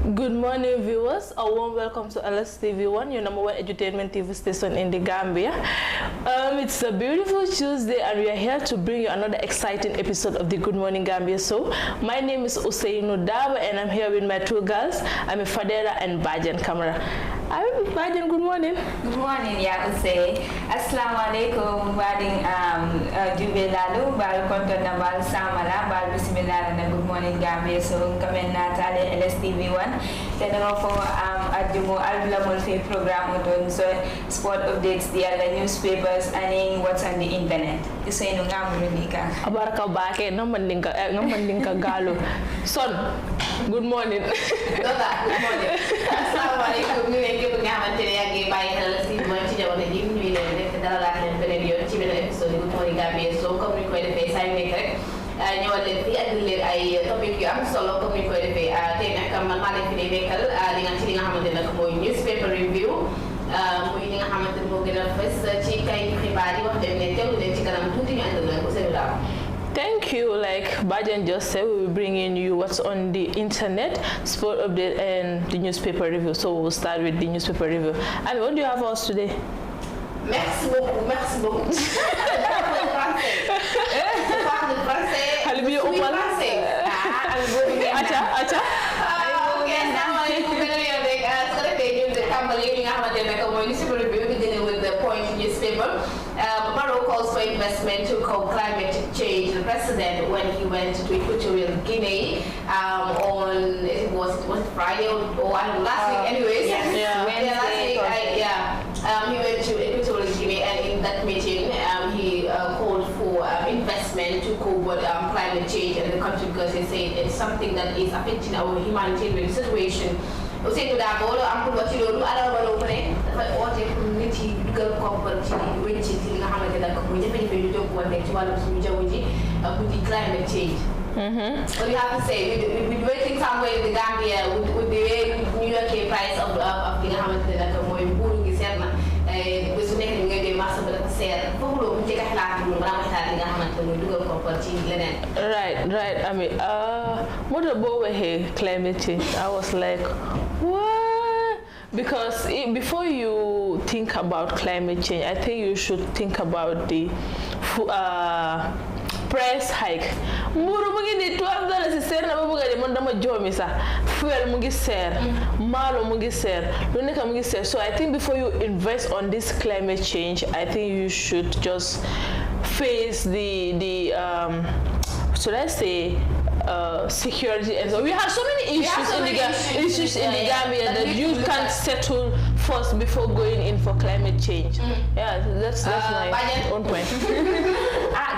Good morning, viewers. A warm welcome to LSTV1, your #1 entertainment TV station in the Gambia. It's a beautiful Tuesday, and we are here to bring you another exciting episode of the Good Morning Gambia show. My name is Ousainou Darboe, and I'm here with my two girls, Amie Fadera and Bajen Camara. Bajen, good morning. Good morning, ya Ousai. Assalamu alaikum, bading jube lalu, bal konton na bal samala, bal bismillah na Good Morning Gambia. So kami natale LSTV1. Then for adjumo albulamol fi program don so sport updates the other newspapers and what's on the internet. Ousai no ngamu nika. Abaraka bake namandinka galo. Son, good morning. Good morning. Assalamu alaikum. Képp nga xamante ne yaa ngi bàyyi xel si mooy ci jamono ji ñu leen def dalalaat leen beneen yoon ci beneen épisode Good Morning Gambia so comme ni ñu koy defee saa yu nekk rek ñëwal leen fii andil leen ay topic yu am solo comme ni ñu koy defee tey nag man maa leen fi dee nekkal li nga xamante nag mooy newspaper review muy li nga xamante ne moo gën a fës ci kay xibaar yi wax dem ne teewlu leen ci kanam tuuti ñu andil leen ko seen daaw. Thank you. Like Bajen just said, we will bring in you what's on the internet, sport update, and the newspaper review. So we'll start with the newspaper review. And what do you have for us today? Merci beaucoup, merci beaucoup. Barrow calls for investment to curb climate change. The president, when he went to Equatorial Guinea on it was Friday or last week, anyways. He went to Equatorial Guinea, and in that meeting, he called for investment to curb climate change in the country because he said it's something that is affecting our humanitarian situation. Ousainou Darboe am ko ci lolu ala wala ko ne dafa oté pour nit yi dugal koppar ci wécci ci nga xamante nak mu jëfé ñu jokk wonné ci walu suñu jaww ji bu di climate change. What do you have to say? We're waiting somewhere in the Gambia with the New York price of li nga xamante nak moy mburu gi seer na bu su nekk ngay dé marché ba dafa seer fofu lo mu ci xalaat lu ra xalaat li nga xamante moy dugal koppar ci leneen. Right. I mean, what about climate change? I was like, what? Because before you think about climate change, I think you should think about the price hike. Mburu mungi ni $12 seer na babuga de mon dama jomi sa. Fuel mungi seer, malo mungi seer, luneka mungi seer. So I think before you invest on this climate change, I think you should just face the should I say security, and so we have so many issues in the Gambia that you can't settle first before going in for climate change. Yeah, that's my own point.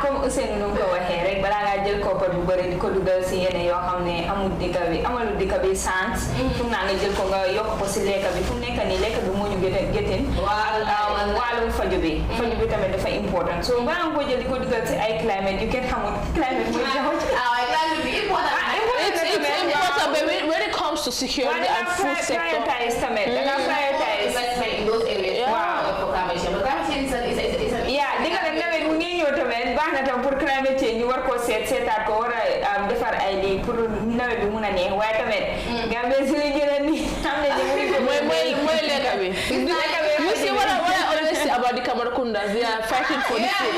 Comme Ousainou nu ko waxee rek balaa ngaa jël koppar bu bëri di ko dugal si yenn yoo xam ne amalu dëkk bi sens fu mu naa nga jël ko nga yokk ko si lekk bi fu mu nekk nii lekk bi moo ñu géttin wàllum faju bi tamit dafa important so balaa nga ko jël di ko dugal si ay climate yu kenn xamul climate mooy Climate be important. It's important, but when it comes to security and food sector, investment in those areas. For climate change. But climate change is pour climate change ñu war ko seetaat ko war a defar ay lii pour nawet bi mun a neex waaye tamit Gambia si li gën a nii xam ne mooy lekk bi. You see what I always say about the Camarakundas, they are fighting for the food.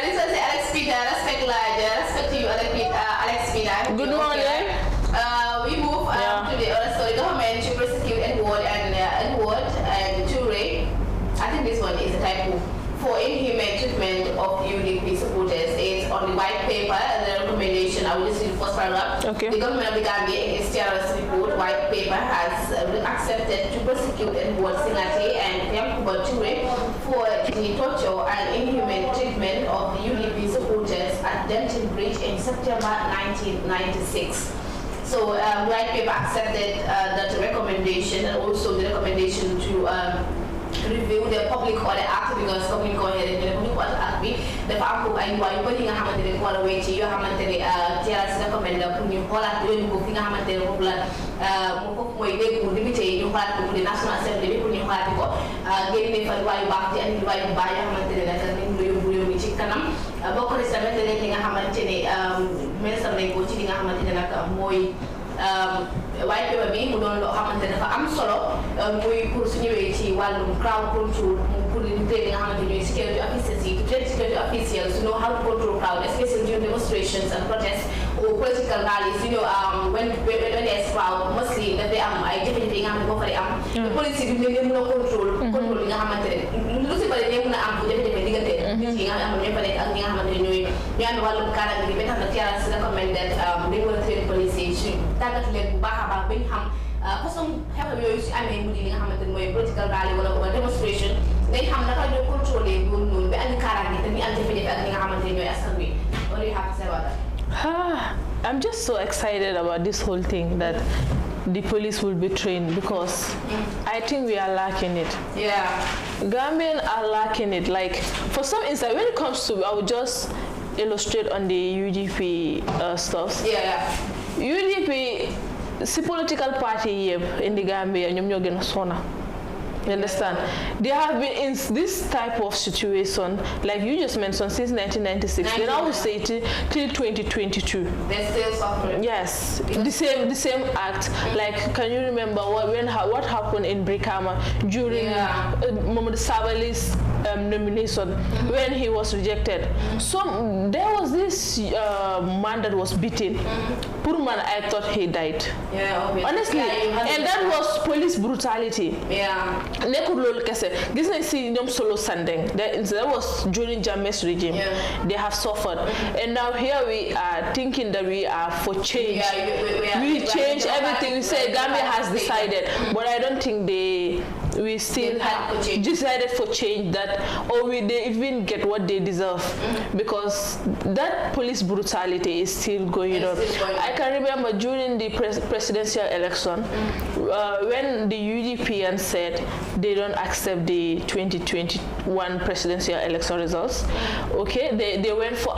This was Alex Peter. Respect to you, Alex Peter. Good morning. We move to the other story. Government to prosecute Edward and Toure. I think this one is a typo. For inhumane treatment of UDP supporters. It's on the white paper, the recommendation. I will just read the first paragraph. Okay. The government of the Gambia, in its terrorist report, white paper has accepted to prosecute Edward and Yankuba Toure for the torture and inhumane treatment of UDP supporters at Denton Bridge in September 1996. So white paper accepted that recommendation, and also the recommendation to review the Public Order Act because Public Order Act dafa am ko ay loi yu bari nga xamante ne war a wéy ci yoo xamante ne TRS recommande pour ñu xoolaat yoon ko fi nga xamante ne foofu la mu foofu mooy dégg mu député yi ñu xoolaat ko pour National Assembly bi pour ñu xoolaati ko génne fa loi yu baax ci andi loi yu baax yoo xamante ne nag ñu ngi yóbbu réew mi ci kanam bokk na si tamit leneen li nga xamante white paper bi mu doon loo xamante ne dafa am solo muy pour su ñëwee ci wàllum crowd control pour di train nga xamante ñooy security officers yi to train security officials to know how to control crowd, especially during demonstrations and protests or political rallies. You know, when there's crowd, mostly that they am ay jafe-jafe yi nga xam ne moo fa di am. The police yi duñ leen mën a control li nga xamante ne lu si bëri ne mën a am jafe-jafe diggante nit yi nga xam ne ñoo fa nekk ak ñi nga xamante ne ñooy ñu am wàllum kaaraange bi ba tax na TRRC recommended dañ war a train police yi su tàggat leen bu baax a baax ba ñu xam façon xew yooyu si amee mu di li nga xamante ne mooy political rally wala demonstration dañ xam naka la ñoo contrôler loolu noonu ba andi kaaraange te ñu am jafe-jafe ak ñi nga xamante ne ñooy askan wi. What do you have to say about that? I'm just so excited about this whole thing that the police will be trained because I think we are lacking it. Yeah. Gambians are lacking it. Like for some instance, when it comes to, I would just illustrate on the UDP stuff. Yeah. UDP, the political party in the Gambia, ñoo gën a sona. You understand? They have been in this type of situation, like you just mentioned, since 1996. Then I would say till 2022. They're still suffering. Yes, the same act. Like, can you remember what happened in Brikama during Mohamed Sabali's nomination when he was rejected? So there was this man that was beaten. Poor man, I thought he died. Yeah, obviously. Honestly, and that was police brutality. Yeah. Nekkul loolu kese gis nañ si ñoom Solo Sandeng that was during Jammeh's regime. They have suffered and now here we are thinking that we are for change. We change everything. We say Gambia has decided, but I don't think we still have decided for change that, or they even get what they deserve, because that police brutality is still going on. I can remember during the presidential election when the UDP said they don't accept the 2021 presidential election results. Okay, they went for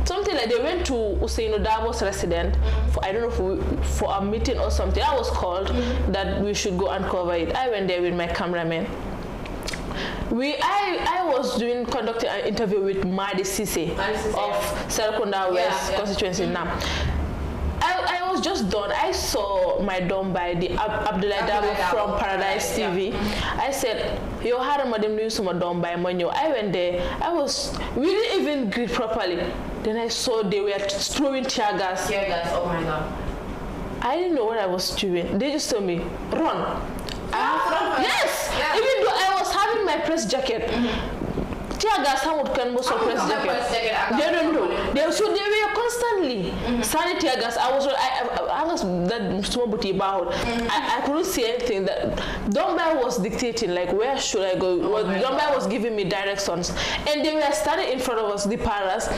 something like they went to Ousainou Darboe's residence for, I don't know, for a meeting or something. I was called that we should go and cover it. I went there with my cameraman. I was conducting an interview with Madi Sise of Serekunda West constituency now. I was just done. I saw my dom by the Abdullah Darboe from Paradise TV. I said, "Yo, how am I doing some dom by Monyo?" I went there. We didn't even greet properly. Then I saw they were throwing tear gas. Tear gas. Oh my God. I didn't know what I was doing. They just told me, "Run." Yes. Yeah. Even though I was having my press jacket. Tear gas would can most of press jacket. They don't know. They were constantly sending tear gas. I was that small booty about. I couldn't see anything. That Darboe was dictating, like, where should I go? Darboe was giving me directions, and they were standing in front of us, the paras.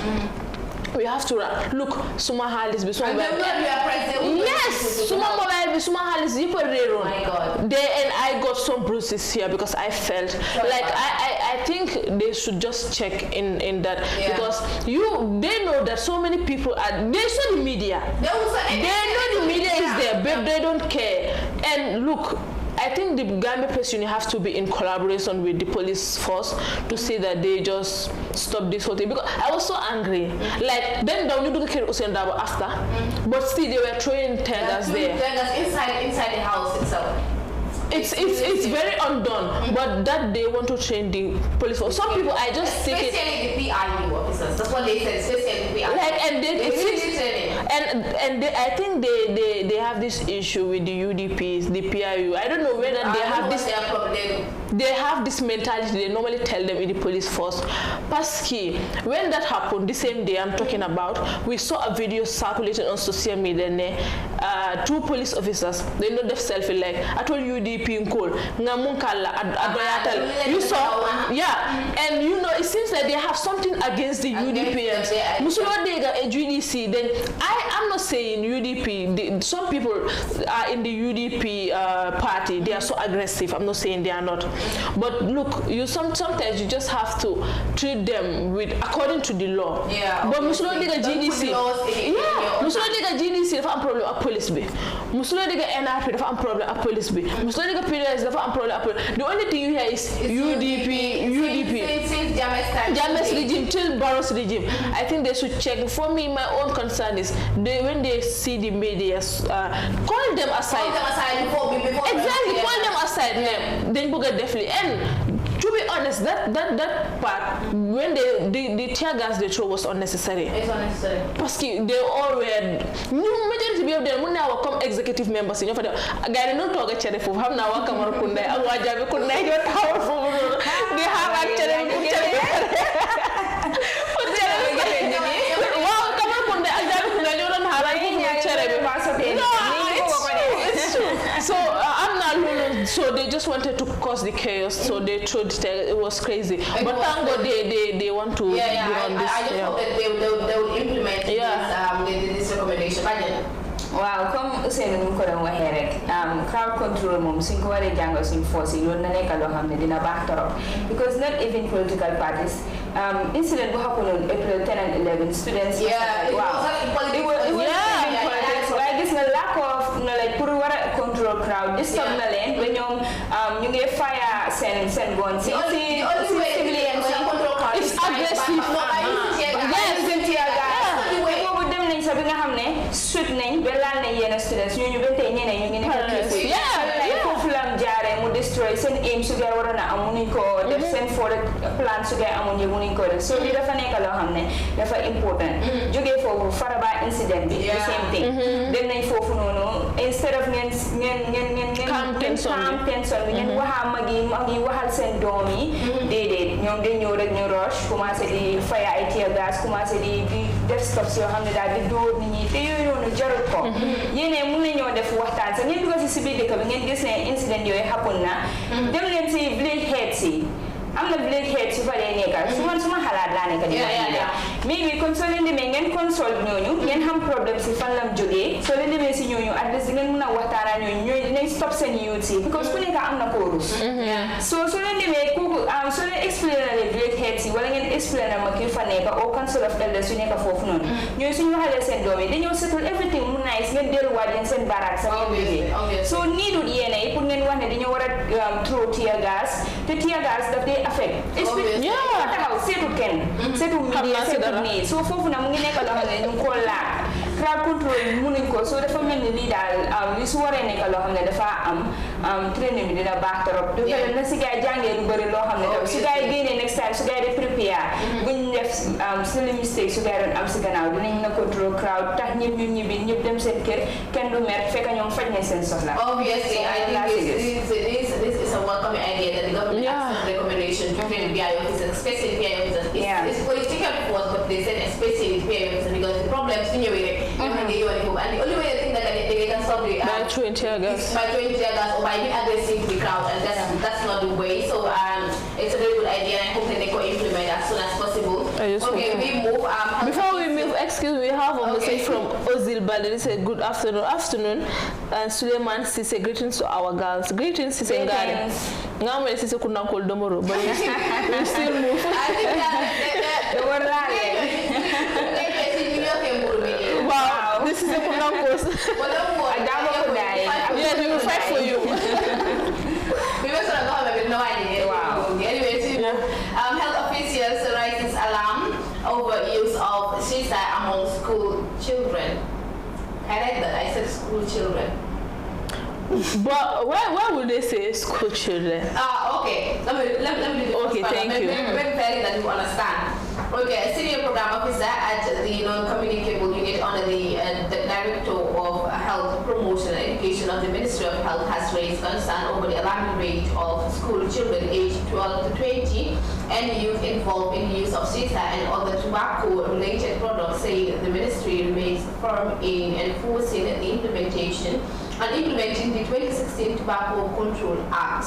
We have to run. Look, Suma Halis be Suma. Yes, Suma Mobile be Suma Halis. You put it on. My God. And I got some bruises here because I felt like I think they should just check in that because they know that so many people they saw the media. They know the media is there, but they don't care. And look, I think the Gambia Press Union has to be in collaboration with the police force to see that they just stop this whole thing. Because I was so angry. Like, then you do the Ousainou Darboe after, but still they were throwing tear gas there. Tear gas inside the house itself. It's very undone, but that they want to train the police force. Some people, I just think it. Especially the PRU officers. That's what they said. Especially the PRU. Like, and I think they have this issue with the UDPs, the PRU. I don't know whether they have this. They have this mentality. They normally tell them in the police force. Paski, when that happened, the same day I'm talking about, we saw a video circulated on social media. Two police officers, they know themselves like I told UDP in call. You saw, and you know it seems like they have something against the UDPs. GDC. Then I'm not saying UDP. Some people are in the UDP party. They are so aggressive. I'm not saying they are not. But look, sometimes you just have to treat them according to the law. But GDC. GDC if I'm problem a police be. NRP if I'm problem a police be. PDS if I'm problem a police. The only thing you hear is UDP. Since Jammeh's regime till Barrow's regime. I think they should check. For me, my own concern is when they see the media, call them aside. Call them aside before exactly, call them aside. Then book definitely. And to be honest, that part when the tear gas they throw was unnecessary. It's unnecessary. Because they all were majority of them now come executive members. You know, for the guy no talk at Cherry for have now Camara Kunde, Awajabe Kunde, you're powerful. They have actually so I'm not losing. So they just wanted to cause the chaos. So they threw it was crazy. But thank God they want to be on this. I just hope that they will implement this recommendation. Wow, comme Ousainou ñu ko doon waxee rek crowd control moom suñ ko waree jàngal suñ force yi loolu na nekk loo xam ne dina baax torop because not even political parties incident bu happen on April 10 and 11 students wow it was politics waaye gis nga lack of knowledge pour war a control crowd disturb na leen ba ñoom ñu ngi fire seen gun si civilians it's aggressive sa bi nga xam ne sut nañ ba laal nañ yenn students ñooñu ba tey ñeneen ñu ngi nekk foofu lam jaaree mu destroy seen aim su gay waroon a am munuñ ko def seen forward plan su gay amuñ yëpp munuñ ko def so li dafa nekk loo xam ne dafa important jógee foofu Faraba incident bi the same thing dem nañ foofu noonu instead of ngeen calm tension bi ngeen waxaa mag yi waxal seen doom yi déedéet ñoom dañ ñëw rek ñu rush commencé di faya ay tear gas commencé di def stops yoo xam ne daal di dóor nit ñi te yooyu noonu jarul ko yéene mun nañoo def waxtaan sax ngeen dugg si biir dëkk bi ngeen gis ne incident yooyu happen na dem leen si village heads yi am na village heads yu fa dee nekkal suma xalaat laa nekk mais bi comme soo leen demee ngeen consult ñooñu ngeen xam problème si fan lam jógee soo leen demee si ñooñu at least ngeen mun a waxtaanaa ñooñu dinañ stop seen youth si because ku nekk am na koo rus soo leen demee kooku soo leen explain le village heads yi wala ngeen explain ma ki fa nekk au council of elders yu nekk foofu noonu ñooñu suñu waxalee seen doom yi dañoo settle everything mu nice ngeen delluwaat leen seen baraak sa ngeen liggéey soo niidul yéene yi pour ngeen wax ne dañoo war a throw tear gas te tear gas daf dee affect taxaw seetu kenn seetu media seetu nii soo foofu na mu ngi nekk loo xam ne ñu ngi koo laaj crowd control munuñ ko soo dafa mel ni lii daal li su waree nekk loo xam ne dafa am training bi dina baax trop du fekk na si gars yi jàngee lu bëri loo xam ne tam su gars yi génnee next time su gars yi di prepare buñ def silly mistake su gars yi doon am si gannaaw dinañ na control crowd tax ñëpp ñu ñibbi ñëpp dem seen kër kenn du mer fekk ñoom faj nañ seen soxla. Obviously, I think this is a welcome idea that the government has some recommendation to train BI officers, especially BI officers. It's political force, but they said especially BI officers because the problems in your way, and the only way I think that they can solve it by throwing tear gas or by being aggressive to the crowd, and that's not the way. So it's a very good idea, and I hope that they can implement as soon as possible. Okay, we move. Before we move, excuse me, we have a message from Ozil Balde. He said, "Good afternoon, and Suleiman says greetings to our girls. Greetings, Sise Ngare. Now we Sise couldn't call tomorrow, but we still move." I think wow, this is a Kundan post. Yes, we will fight for you. No idea. Wow. Anyway, health officials raises alarm over use of suicide among school children. I like that. I said school children. But why would they say school children? Okay. Let me do okay, thank you. Very that you understand. Okay, a senior program officer at the non-communicable unit under the Director of Health Promotion and Education of the Ministry of Health has raised concern over the alarming rate of school children aged 12 to 20 and youth involved in the use of suicide and other tobacco-related products, saying the ministry remains firm in enforcing the implementing the 2016 Tobacco Control Act.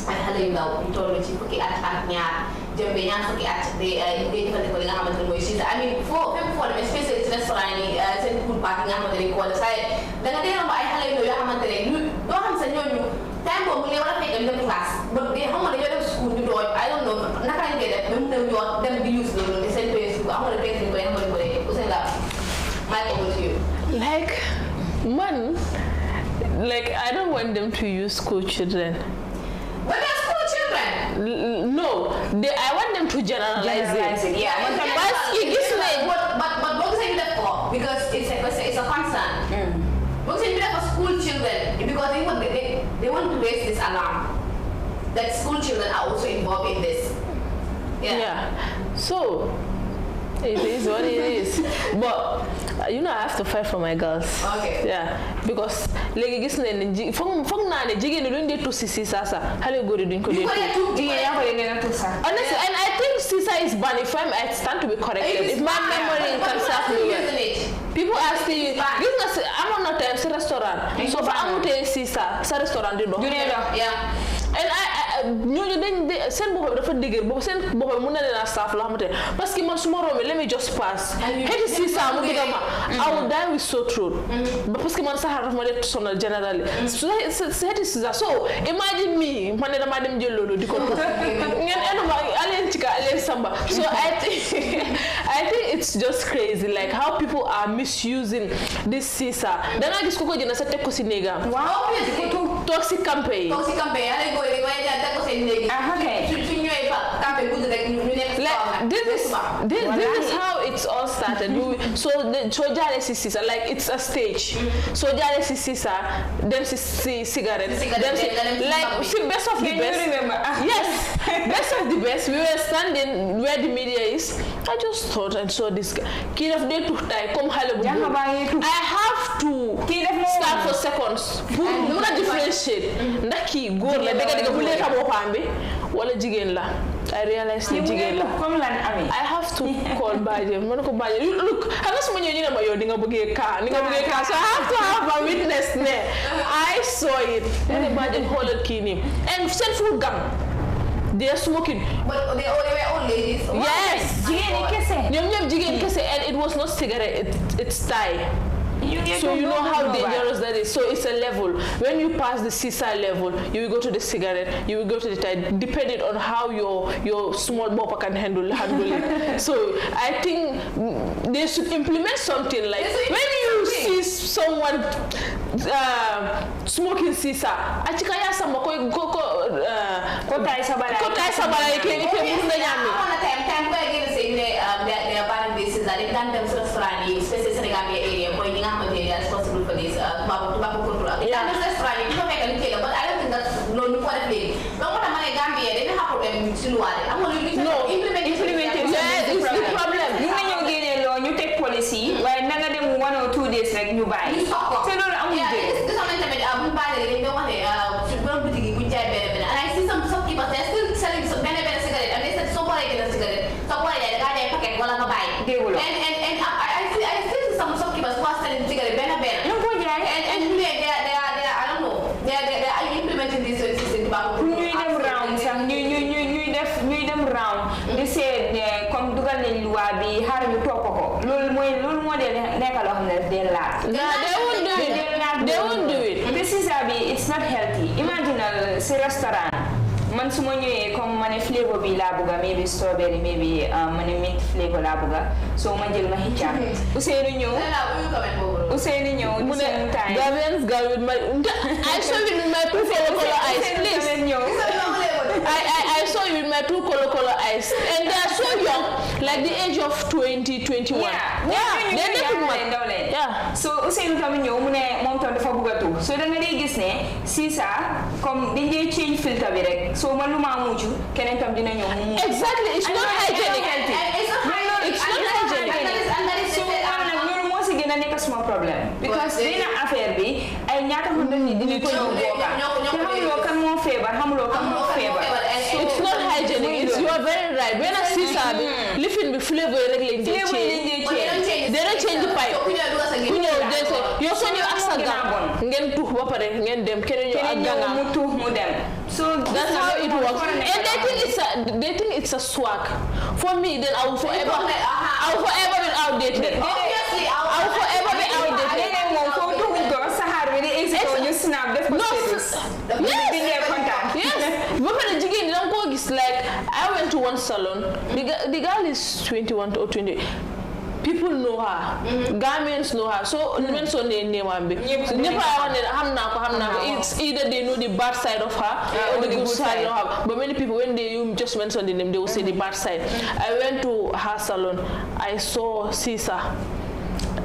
I had a low fukki at ñaar jëm be ñaar fukki at de ngay jëfandikoo li nga xamante ne mooy suicide. I mean foo dem especially ci restaurant yi seen food park nga xamante ne ko wala saa da nga dee romb ay xale yoo xamante ne ñu doo xam sa ñooñu time boobu mu ngi war a fekk dem classe ba de xam nga dañoo dem school ñu dooj I don't know naka lañ koy def ba mu ne ñoo dem di use loolu te seen pay school amul pay school koy xamante ne Ousainou Darboe over to you. Like man, like I don't want them to use school children. But they're school children. No, I want them to generalize it. Yeah. But boxing is because it's a concern. Boxing is for school children because they want to raise this alarm that school children are also involved in this. Yeah. So it is what it is. But I have to fight for my girls. Okay. Yeah. Because legi gis nañ foog naa ne jigéen ñi duñ dee tuusi sisa sa xale góor yi duñ ko dee tuusi. Honestly, and I think sisa is banned. If I stand to be corrected. If my memory can serve me well. People are still gis nga amoon na time si restaurant. So fa amutee sisa sa restaurant di dox. Yeah. And ñooñu dañ seen boppam dafa dëgër boobu seen boppam mën na leen a staff loo xamante ne parce que man su ma rombee let me just pass xeeti sisa mu dugga ma I will die with sore throat parce que man saxaar dafa ma dee sonal generally xeeti sisa so imagine me man ne damaa dem jël loolu di ko tuuf ngeen enuma aleen cika aleen samba so I think it's just crazy like how people are misusing this sisa dangaa gis ku ko jënd sa teg ko si néegam toog si campé yi this is how it's all started. So jale si sisa like it's a stage. So jale si sisa, them si cigarette, them si like see best of the best. Yes, best of the best. We were standing where the media is. I just thought and saw this guy. Kid of day to tie come I have to start for seconds. Muna differentiate. Ndaki go la dega bule ka bopambe wala jigen la. I realized that jigen la. I have to call Bajen. Look, I was when you know your car. So I have to have a witness there. I saw it. And the Bajen hold kini and sent food gun. They are smoking. But they were all ladies. Yes. Jigen kese. And it was not cigarette. It's tie. So you know how dangerous that is. So it's a level. When you pass the sisa level, you will go to the cigarette, you will go to the tie, depending on how your small bopper can handle it. So I think they should implement something like when you see someone smoking sisa, achikaya sama kotai sabala ike munda nyami. Time where again saying they are banning this is that they done them restaurant especially in the Gambia area pointing out they are responsible for this tobacco control. Yeah, restaurant you don't make any kill, but I don't think that's no new for the thing. But what am I Gambia? They don't have problem with Siluade. I'm only implementing. Yeah, it's the problem. You take policy where none of them 1 or 2 days like you buy. You stock up. So Yeah, this one I will buy it. They don't want it. And I see some shopkeepers they're still selling some cigarette and they said so why get a cigarette. So why the guy packet while I'm buying. And I see some shopkeepers who are selling cigarette and they are I don't know. They are implementing this system about new them round. They say come dugal nañ loi bi har ñu top ko. Lool mo de nekk lo xamne de la. They won't do it. This is it's not healthy. Imagine a restaurant. Man suma ñëwé comme mané flavor bi la bëgga maybe strawberry maybe mané mint flavor la bëgga so ma jël ma hicca Ousainou ñëw mu ne Gambians girl with my I saw it with my two color eyes please I saw it with my two color eyes and they are so young like the age of 20 21 yeah so Ousainou tamit ñëw mu ne mom tam dafa bëgga tu so da nga day gis ne sisa comme dañ lay change filter bi rek so man luma muju kenen tam dina ñew mu exactly it's not hygienic it's not hygienic and that is so loolu mo ci gëna nek small problem because dina affaire bi ay ñaata ko dañ dina ko ñew boka xamulo kan mo febar it's not hygienic it's you are very right when a sisa bi lifin bi flavor rek lañ di change they don't change the pipe ku ñew de so yo so ñu ak sa gam ngeen tuux ba pare ngeen dem keneen ñu ak ganga mu tuux mu dem so that's how it works and they think it's a swag for me then I will forever be outdated obviously I will forever be outdated you snap the status yes but when the jigéen don't go like I went to one salon the girl is 21 or 20 people know her. Gambians know her. So when so name ambi. It's either they know the bad side of her or the good side of her. But many people when you just mention the name, they will say the bad side. I went to her salon. I saw Caesar.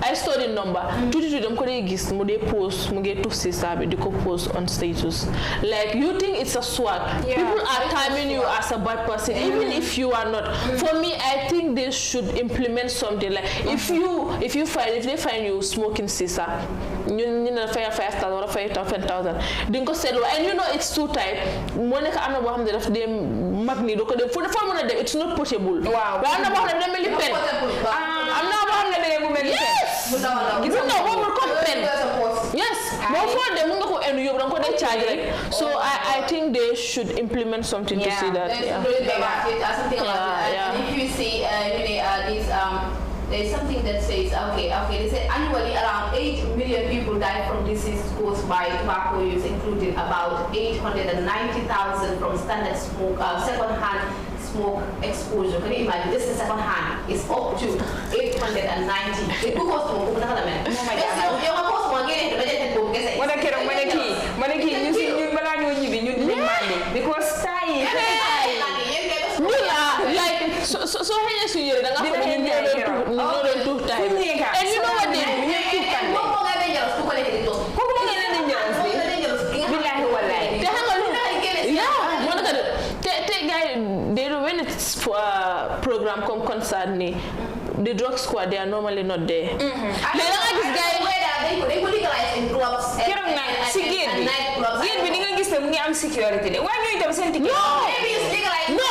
I saw the number. Tutu them kore gis mo dey post mo get to Caesar be ko post on status. Like you think it's a swag. People are timing you as a bad person even if you are not. For me, I think they should implement something like if they find you smoking Caesar, you know fire 5,000 or 5,000. Then go sell and you know it's too tight. Monica amna bo xamne daf dem magni do ko dem fu fa mëna dem it's not possible. Wow. Ba amna bo xamne dem li pen. Amna bo xamne dem mu mel pen. Yes, but for them, so I think they should implement something to see that. And if you see, there's something that says, they say annually around 8 million people die from disease caused by tobacco use, including about 890,000 from standard smoke, second-hand smoke exposure. Can you imagine? This is second hand. It's up to 890. It costs more. Because so here you and you know what they do? When it's for a program come concern the drug squad, they are normally not there. They could legalize in clubs and nightclubs. Security. Why do you have something? No, maybe it's legalized. No,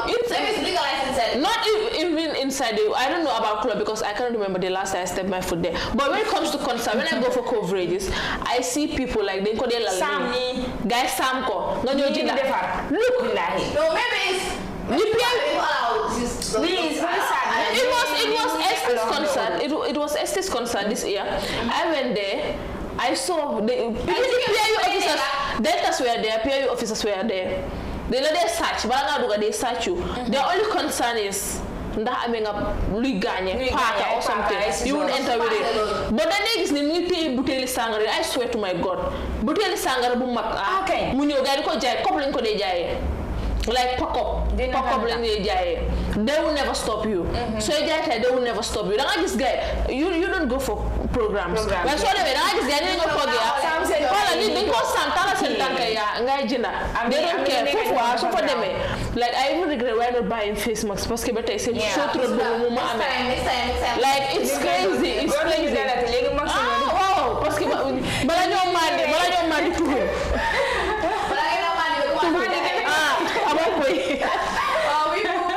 maybe it's legalized inside. Not even inside. I don't know about club because I can't remember the last time I stepped my foot there. But when it comes to concert, when I go for coverages, I see people like they call it Sammy, guys Samko. No, look. No, maybe it's. It was Estes concert this year. I went there. I saw the PIU officers. Deltas were there. PIU officers were there. They let them search. But they search you. Their only concern is that I'm a Liganya park or something. You won't enter with it. But the next thing we pay Buteli Sangare. I swear to my God, Buteli Sangare Bumak. Okay. Munyo Gariko Jai, coupling Kode Jai. Like pack up they will never stop you. So they will never stop you. Like this guy, you don't go for programs. When so they this guy didn't go for they go Santana they don't care for them. Like I even regret why not buying face masks because I said short road like it's crazy. It's crazy. Oh, because but I don't mind to we move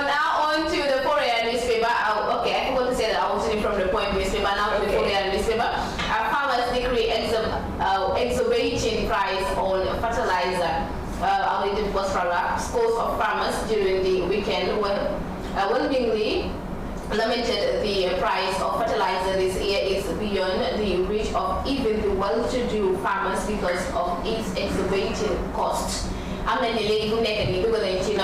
now on to the Korean newspaper. Okay, I forgot to say that I was reading from the Point newspaper. Now to the Korean newspaper. Farmers decree exorbitant price on fertilizer. I'll read the first paragraph. Scores of farmers during the weekend were willingly lamented the price of fertilizer this year is beyond the reach of even the well-to-do farmers because of its exorbitant cost. I'm not really good at it because I'm China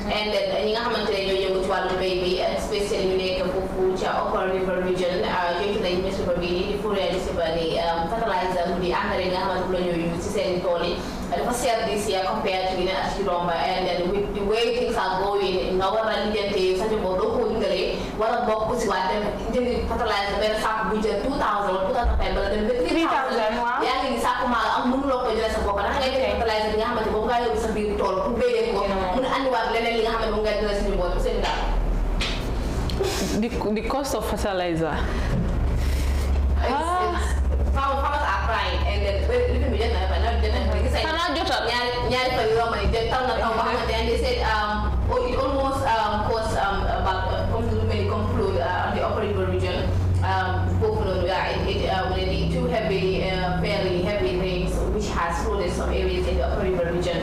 and then you have to go to baby, especially in the food Upper River region, due to the municipality, the fertilizer, the other use to send it and for sale this year compared to the Ashiroma, and then with the way things are going in our religion, such a local what about pussy what them fertilizer better sack budget 2,000 or 2,000 but then 3,000 yeah in Sakuma I'm not just a book and I fertilizer the hammer to go guy with some big tall to pay and what letting hammer to get dressed in the water send that the cost of fertilizer farmers are crying and then even million and they said it almost cost about when you conclude the Upper River region it too heavy fairly heavy rains which has flooded some areas in the Upper River region.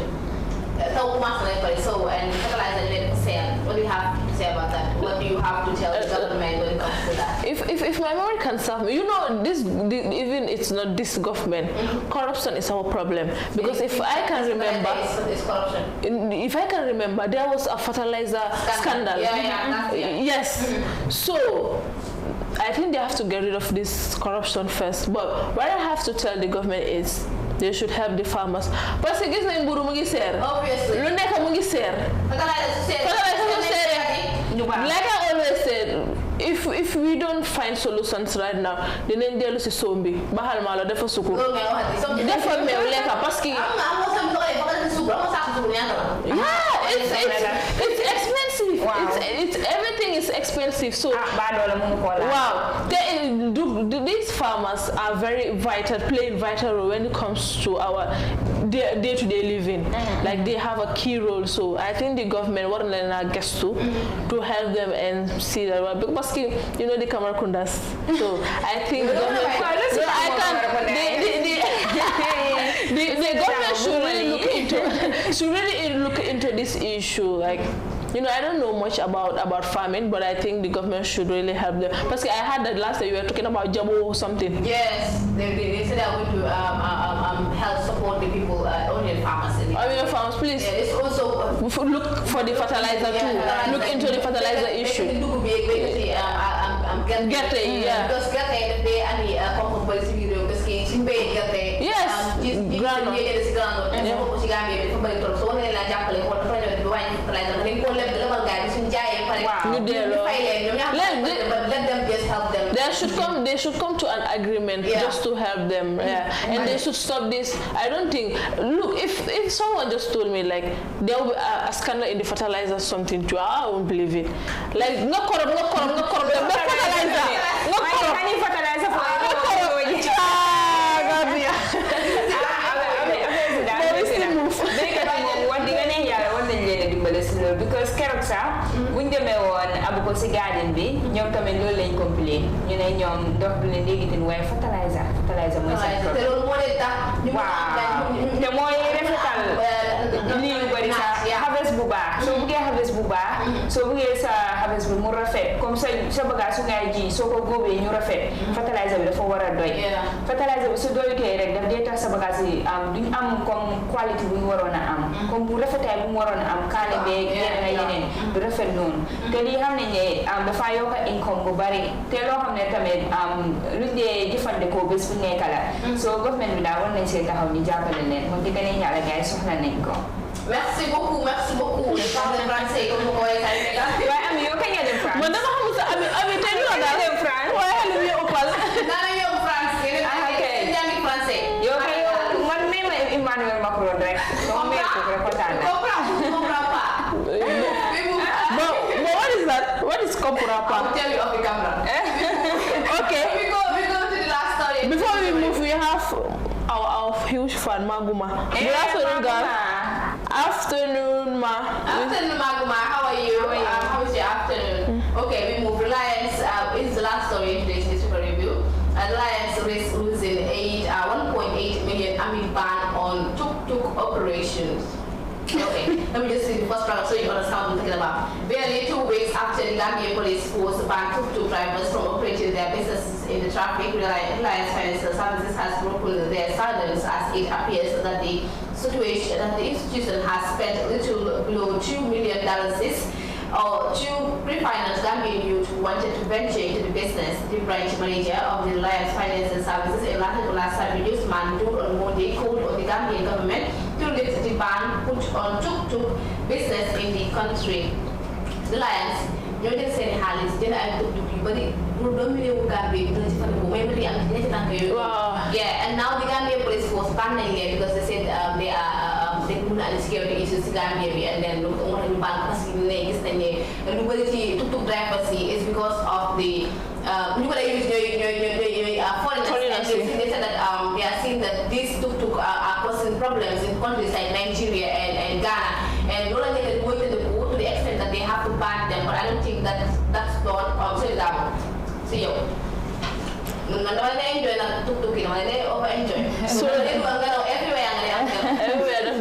So and fertilizer for sale. What do you have to say about that? What do you have to tell the government when it comes to that? If my memory can serve me, you know this even it's not this government. Corruption is our problem because if I can remember, it's corruption. If I can remember, there was a fertilizer scandal. Yes. So I think they have to get rid of this corruption first. But what I have to tell the government is they should help the farmers. Parce que gis nañ mburu mu ngi seer. Obviously. Lu nekk mu ngi seer. Like I always said, if we don't find solutions right now, dinañ dellu si sombi baxal ma la dafa suku. Dafa meew lekka parce que it's expensive. Wow. It's everything is expensive. So wow, these farmers are very vital, playing vital role when it comes to our day-to-day living. Like they have a key role. So I think the government what I guess to help them and see that because you know the Camara Kundas. So I think the government the government should really look into this issue. Like, you know, I don't know much about farming, but I think the government should really help them. Because I heard that last time you were talking about Jabo or something. Yes, they said they're going to help support the people, onion farmers. Onion farmers, please. Yeah, it's also look for the fertilizer too. Look into the fertilizer issue. Get it, yeah. Because get it, they any composite video because in Bay get it. Yes. Groundnut. Let them just help them. They should come to an agreement just to help them. And they should stop this. I don't think. Look, if someone just told me like there will be a scandal in the fertilizer something too, I won't believe it. Like no fertilizer. Because character, when they won Abu Kosi garden be, ñom tamit loolu lañ complain. Ñu ne ñom dox du leen dégg tin way fertilizer mooy seen problème. Te loolu moo leen tax ñu te mooy rafetal li lu bari sa harvest bu baax. Soo bëggee harvest bu baax, soo bëggee sa harvest bi mu rafet comme sa bagage su ngay ji soo ko góobee ñu rafet. Fertilizer bi dafa war a doy. Fertilizer bi su doyutee rek daf dee tax sa bagage yi duñ am comme qualité bu ñu waroon a am. Comme bu rafetaay bu mu waroon a am kaane beeg yeneen du rafet noonu. Te lii xam nañ ne dafa yokk income bu bari te loo xam ne tamit luñ dee jëfandikoo bés bu nekk la. So government bi daal war nañ see taxaw ñu jàppale leen moom di gën a ñaala gars yi soxla nañ ko. Merci beaucoup. Je parle français comme vous voyez. Ouais, Ami, yow kañ nga dem France? Man dama xamul sa Ami tey ñu la dem France. Ouais, xale bi opal. Naa ñëw France. Yéen jàngi français. Yow kay man même Emmanuel Macron rek. Donc mais ko reportage. Comprends pas. But what is that? What is Kopurapa? I'll tell you off the camera. Okay. We go to the last story. Before we move, we have our huge fan Maguma. Good afternoon, guys. Afternoon, Ma. Afternoon, Maguma. How are you? How is your afternoon? Okay, we move. Reliance is the last story in today's newspaper review. Reliance risks losing 1.8 million amid ban on tuk-tuk operations. Okay, let me just read the first paragraph so you understand what I'm talking about. Barely 2 weeks after the Gambia police force banned tuk-tuk drivers from operating their businesses in the traffic, Reliance Financial Services has broken their silence as it appears that the institution has spent a little below $2 million to refinance Gambian youth who wanted to venture into the business. The branch manager of the Reliance Financial Services in Latin Newsman on Monday called on the Gambian government to lift the ban put on tuk-tuk business in the country. Reliance, ñoo jël seen xaalis jënd ay tuk-tuk yu bari pour 2 millions Gambie dina ci fane bu may bari am ñetti tànk yooyu. Yeah, and now the Gambian police force banned them because they said they are they mun na security issues ci Gambia bi and then lu moo tax ñu ban parce que ne gis nañ ne lu bari ci tuk-tuk drivers yi is because of the ñu ko lay use ñooy foreigners and they said that they are seeing that these tuk-tuk are causing problems in countries like Nigeria and Ghana and loolu la nekk mooy to the extent that they have to ban them, but I don't think that's done. See you. Enjoy tuk-tuk over enjoy. So everywhere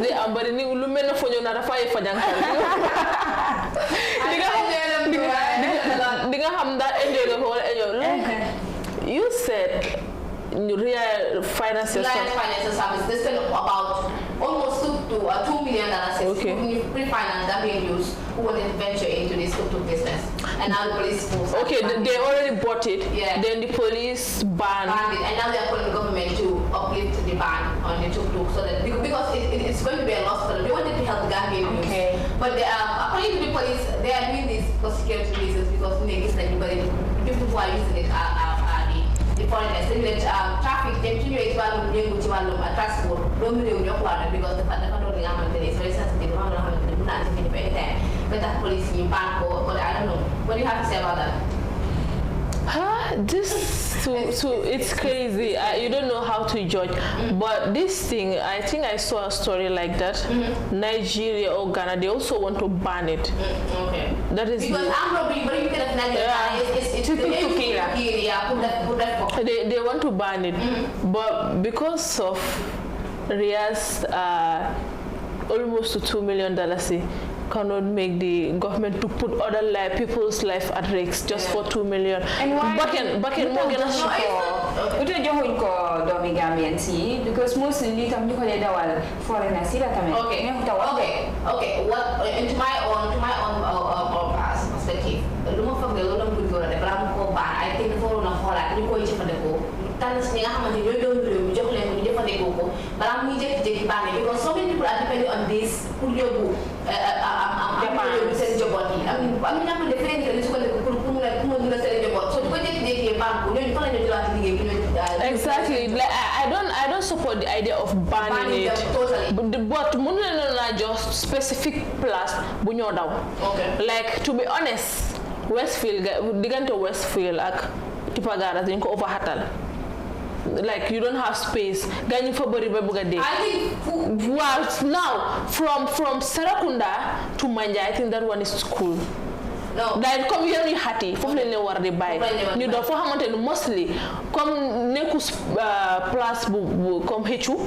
they are, but ni lu mel na foño na dafa ay fajang di nga xam that enjoy the whole enjoy. You said Real Financial Service. They spend about almost $2 million pre-finance that being used who wanted to venture into this tuk-tuk business. And now the police force. Okay, they already bought it. Yeah. Then the police banned it. And now they are calling the government to uplift the ban on the tuk-tuk so that because it's going to be a loss for them. They wanted to help the Gambian youth. But according to the police, they are doing this for security reasons because they give anybody people who are using it the foreigners. They traffic, they continue to transport, don't really because the country is very sensitive. But that police in bank but I don't know. What do you have to say about that? It's crazy. You don't know how to judge. But this thing, I think I saw a story like that. Nigeria or Ghana, they also want to ban it. Okay. That is because I'm not but you can they want to ban it. But because of Ria's almost $2 million, cannot make the government to put other people's life at risk just for $2 million. And why? Bajen more gonna because mostly come to the foreigners. Okay. What into my own perspective, I think for because so many people are depending on this exactly. Like, I don't support the idea of banning it. Totally. But just specific plus bunyo daw. Okay. Like to be honest, Westfield digante Westfield ak tipagara dañ ko overhatal. Like you don't have space. Gagning for body I think now from Sarakunda to Manja, I think that one is cool. No. Like comme yoni hati fofu len le war di bay ñu do fo xamantene mostly comme neku place bu comme hechu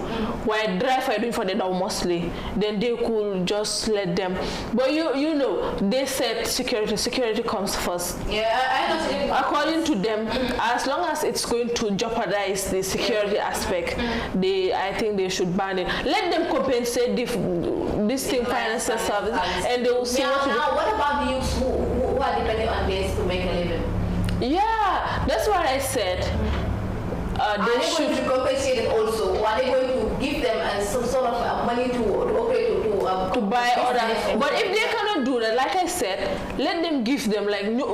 why driver duñ fa de daw mostly then they could just let them, but you know they said security comes first. I know. According to them, as long as it's going to jeopardize the security aspect, I think they should ban it. Let them compensate this thing financial service and they will see what to do. Now what about the youth who are depending on this to make a living? Yeah, that's what I said. Are they going to compensate it also? Or are they going to give them some sort of money to buy other? But if they cannot do that, like I said, let them give them like ñu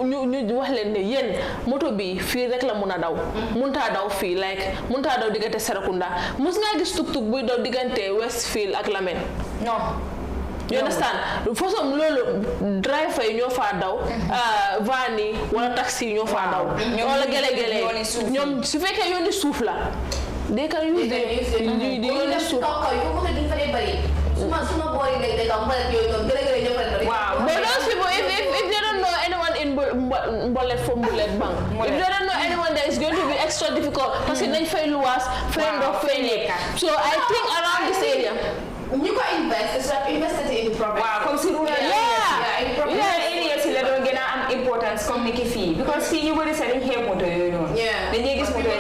wax leen ne yéen moto bi fii rek la mun a daw. Munta daw fii like munta daw diggante Serekunda. Mus nga gis tuk-tuk buy daw diggante Westfield ak Lamen? No. You understand? For some lolo driver ñoo fa daw van yi wala taxi ñoo fa daw wala gele ñoom su fekkee yooni suuf la they can use the yooni suuf. Wow. But those people, if they don't know anyone in Bullet from Bullet Bank, if they don't know anyone, that is going to be extra difficult because they fail was friend of failure. So I think around this area you can invest. It's like invested in the property. Wow, come see rural areas you don't get importance come make a fee because fee you were selling here motor you know. Yeah. The niggas motor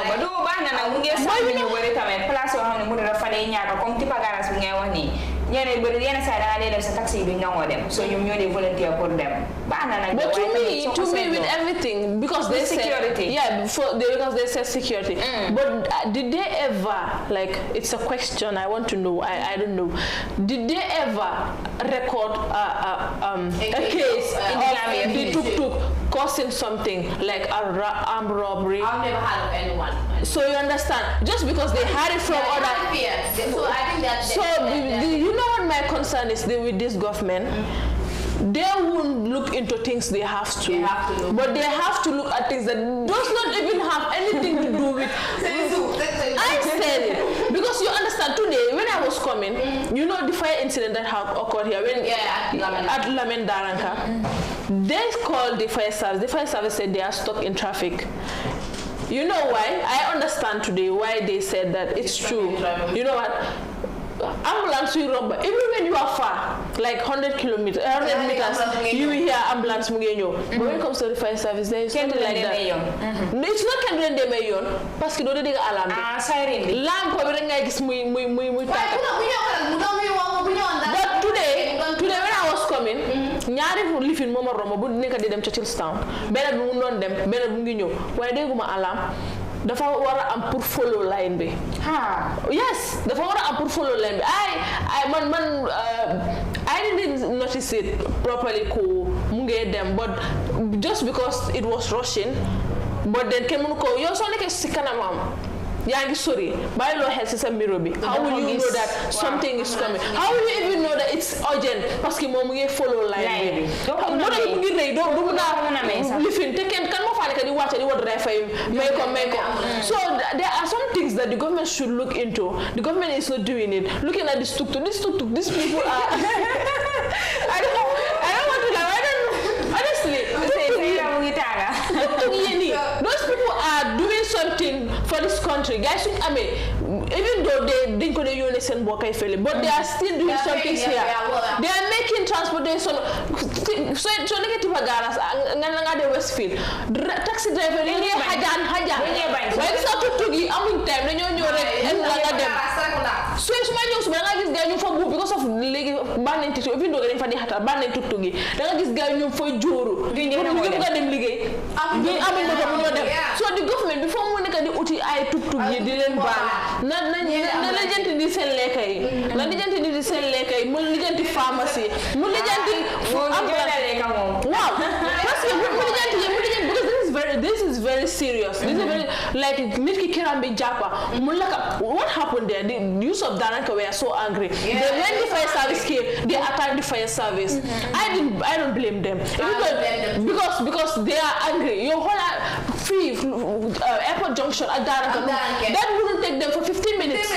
but do banana we get something you were coming plus you have motor fane nyaka come tipa garas ngai wani nyane but yena side ale dem sa taxi bi nyango dem so you dey volunteer for them banana. But to me with everything because they security said because they said security but did they ever, like it's a question I want to know, I don't know, did they ever record a case of the tuk-tuk causing something like armed robbery? I've never heard of anyone. So you understand, just because they had it from other. So I think that. So you know what my concern is with this government. They won't look into things they have to. But they have to look at things that does not even have anything to do with. I said it because you understand. Today when I was coming, you know the fire incident that occurred here at Lamen Daranka. They called the fire service. The fire service said they are stuck in traffic. You know why? I understand today why they said that. It's true. You know what? Ambulance will run, even when you are far, like 100 kilometers, 100 meters, you will hear ambulance mungenyo. But when it comes to the fire service, there is something like that. It's not can they may yon, parce que do de alarm. Ah, siren. Lamp ko rek ngay gis muy taka. But today when I was coming, ñaari lifin moma rombo bu nekk di dem ci Chilstown. Benn bi mu non dem, benn bu ngi ñew. Waye dégguma alarm. Dafa wara am pour follow line bi. Yes, dafa wara am pour follow line bi. I didn't notice it properly ko mu ngi dem, but just because it was rushing, but then kenn mënu ko yow so nekk ci kanamam yaa ngi sori bàyyi loo xel ci sa miro bi. How will you know that something is coming? How will you even know that it's urgent? Parce que moom mu ngi follow line bi. Moo tax mu ngi rëy doo mun a lifin te kenn kan moo faa nekk di wàcce di woo driver yi may ko. So there are some things that the government should look into. The government is not doing it. Looking at this tuk-tuk, these people are I don't want to lie. Honestly, those people are doing something for this country. Guys, I mean, even though they didn't go to UNSN but they are still doing something here. They are making transportation. So negative garas nganga Westfield. Taxi driver ni hajan. Why is not to gi amuñ time dañu ñëw rek en nga dem. So suma ñëw suma nga gis gaay ñu fa bu because of legi banen tito even though dañ fa di xata banen tuttu gi da nga gis gaay ñu fa jooru ñu nga dem liggéey amuñ mo ko ñu dem. So the government before mu nekk di uti ay tuttu gi di leen baal na la jënti di seen lekka yi na la jënti di seen lekka yi mu lijjanti pharmacie mu lijjanti am waaw parce que mu lijjanti because this is very serious. This is very like nit ki kiram bi jappa mu laka what happened there? The use of Daranka were so angry. They when the fire service came, they attacked the fire service. I don't blame them. Because they are angry. Your whole free airport junction at Daranka that wouldn't take them for 15 minutes.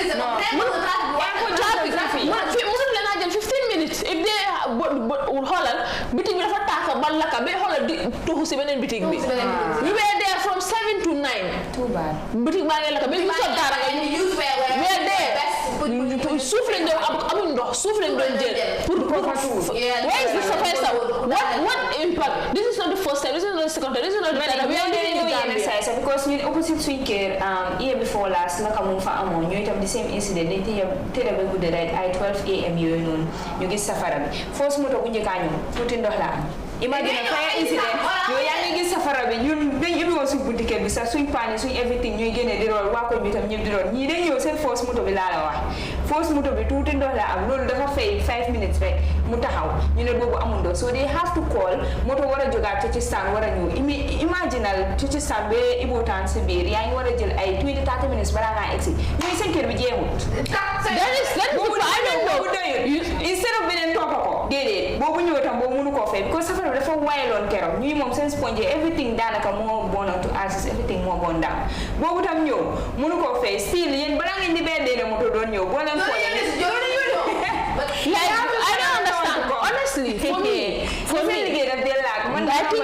15 minutes if they holal bitig bi dafa taka ba laka be holal di tuxu ci benen bitig bi we were there from 7 to 9 too bad bitig ba ngi laka be ñu so dara we were there suuf lañ doon amuñ ndox suuf lañ doon jël pour where is the professor what impact this is not the first time this is not the second time this is not the third time we are doing it again because ñu opposite suñ kër year before last naka mu fa amoon ñu itam the same incident dañ tëra ba gudde right ay 12 am yooyu noonu ñu gis safara bi force moto bu njëkkaa ñëw tuuti ndox la am imagine fire incident yow yaa ngi gis safara bi ñun dañ yëbi woon suñ bunti kër bi sax suñ paani suñ everything ñuy génne di rool waa ko bi tam ñëpp di rool ñii dañ ñëw seen force moto bi laa la wax force moto bi tuuti ndox la am loolu dafa fay 5 minutes rek mu taxaw ñu ne boobu amul ndox so they have to call moto war a jógaat ci stand war a ñëw imaginal ci stand ba ibutaan si biir yaa ngi war a jël ay 20-30 minutes balaa ngaa egsi ñuy seen kër bi jeexut instead of beneen toppa ko déedéet boobu ñëw tam boobu mënu koo fay because safara dafa wayaloon keroog ñuy moom seen sponge everything daanaka moo bonoon to access everything moo bon down boobu tam ñëw mënu koo fay still yéen balaa ngeen di bendee ne moto doon ñëw boo leen I don't understand honestly for me I think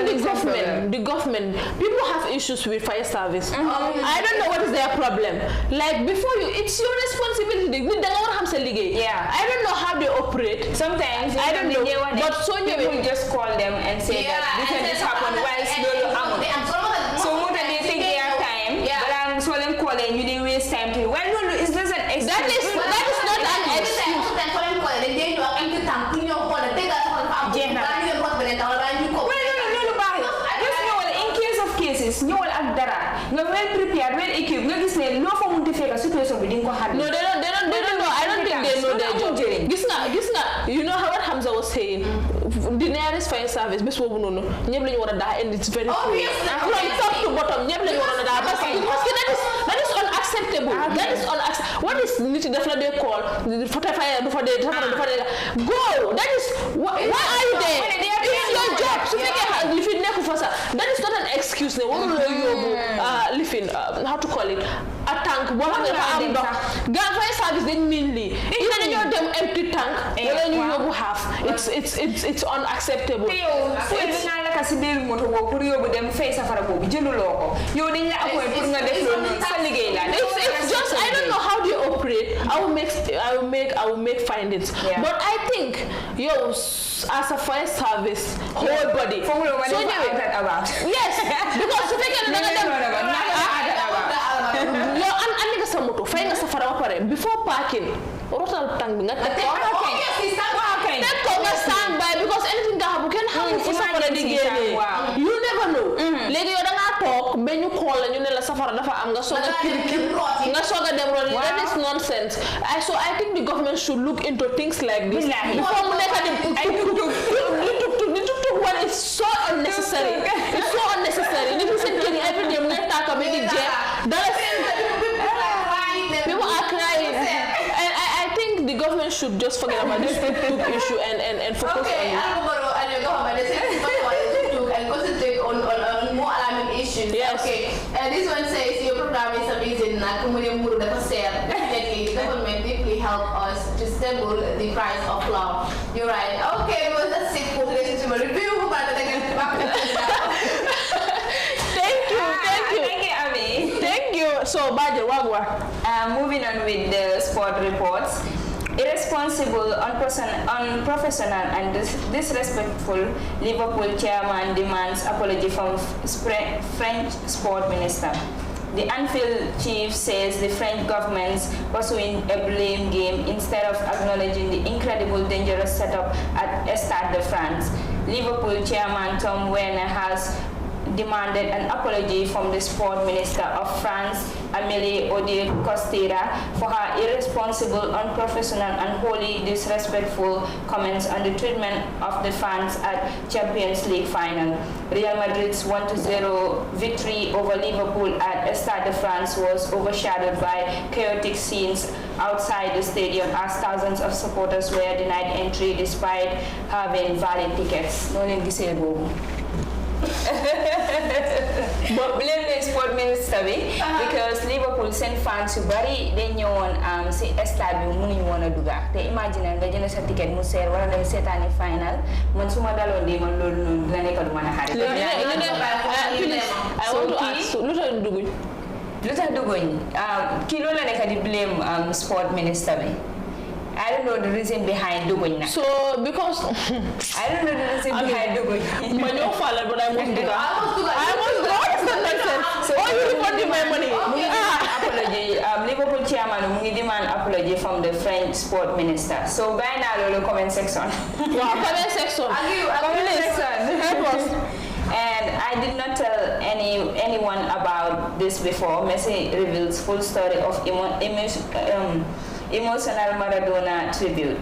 the government people have issues with fire service. I don't know what is their problem. Like before it's your responsibility. I don't know how they operate. Sometimes I don't know. But so you just call them and say that this happened while so they take their time. But so them calling you they waste time to well no it's just an excuse. That is not an excuse. ñëwal ak dara nga well prepared well equipped nga gis ne loo fa munti fekk situation bi di nga ko xam no they don't know I don't think they know their job gis nga you know how what Hamza was saying the nearest fire service bés boobu noonu ñëpp lañu war a daa and it's very cool from top to bottom ñëpp lañu war a daa parce que that is unacceptable that is unacceptable what is nit def la dee call fa fire du fa dee go that is why are you there it's your job su fekkee li fi nekku fa sax that is not an excuse ne waruloo yóbbu lifin how to call it a tank boo xam ne dafa am ndox gaa fire service dañ mean lii ina dañoo dem empty tank wala ñu yóbbu half it's unacceptable nga laka si biir moto boobu pour yóbbu dem fay safara boobu jënduloo ko yow dañ la appoint pour nga def loolu noonu sa liggéey la. It's just I don't know how they operate. I will make findings. Yeah. But I think as a fire service, whole body. So yes, because if I can sa moto fay nga safara ba pare before parking rotal tang bi nga teg ko nga stand by because anything nga xam kenn xamul fu safara di génnee you never know léegi yow da ngaa toog ba ñu call la ñu ne la safara dafa am nga soog a dem root that is nonsense. So I think the government should look into things like this before mu nekk di tuk one is so unnecessary. It's so unnecessary. Nit ñi seen kër yi every day mu ngay tàkka ba di jeex people are crying, and I think the government should just forget about this tuk issue and focus on it. And your government and concentrate on more alarming issues. Yes. Okay. This one says your program is amazing. Definitely, the government deeply help us to stable the price of love. You're right. Okay, well that's it for today's review. Thank you. So, Bajen, wagwa. Moving on with the sport reports. Irresponsible, unprofessional, and disrespectful Liverpool chairman demands apology from French sport minister. The Anfield chief says the French government's pursuing a blame game instead of acknowledging the incredible dangerous setup at Stade de France. Liverpool chairman Tom Werner has demanded an apology from the sport minister of France, Amélie Oudéa-Castéra, for her irresponsible, unprofessional, and wholly disrespectful comments on the treatment of the fans at Champions League final. Real Madrid's 1-0 victory over Liverpool at Stade de France was overshadowed by chaotic scenes outside the stadium as thousands of supporters were denied entry despite having valid tickets. But blame the sport minister because Liverpool sent fans to bari they ñewon ci stade bi mënu wona duga te imagine nga jëna sa ticket mu ser wala dem sétane final man suma dalon di man lolu non la nekk du mëna xari I want to ask lutax duguñ ki lolu la nekk di blame sport minister bi I don't know the reason behind Duguñ. So because I don't know the reason behind Duguñ. But you're fallen, but I must do that. I must do that. So you want my money? Apology. Liverpool chairman mungi demand apology from the French sport minister. So by now the comment section. Wow, comment section. Comment section. And I did not tell anyone about this before. Messi reveals full story of emotional Maradona tribute.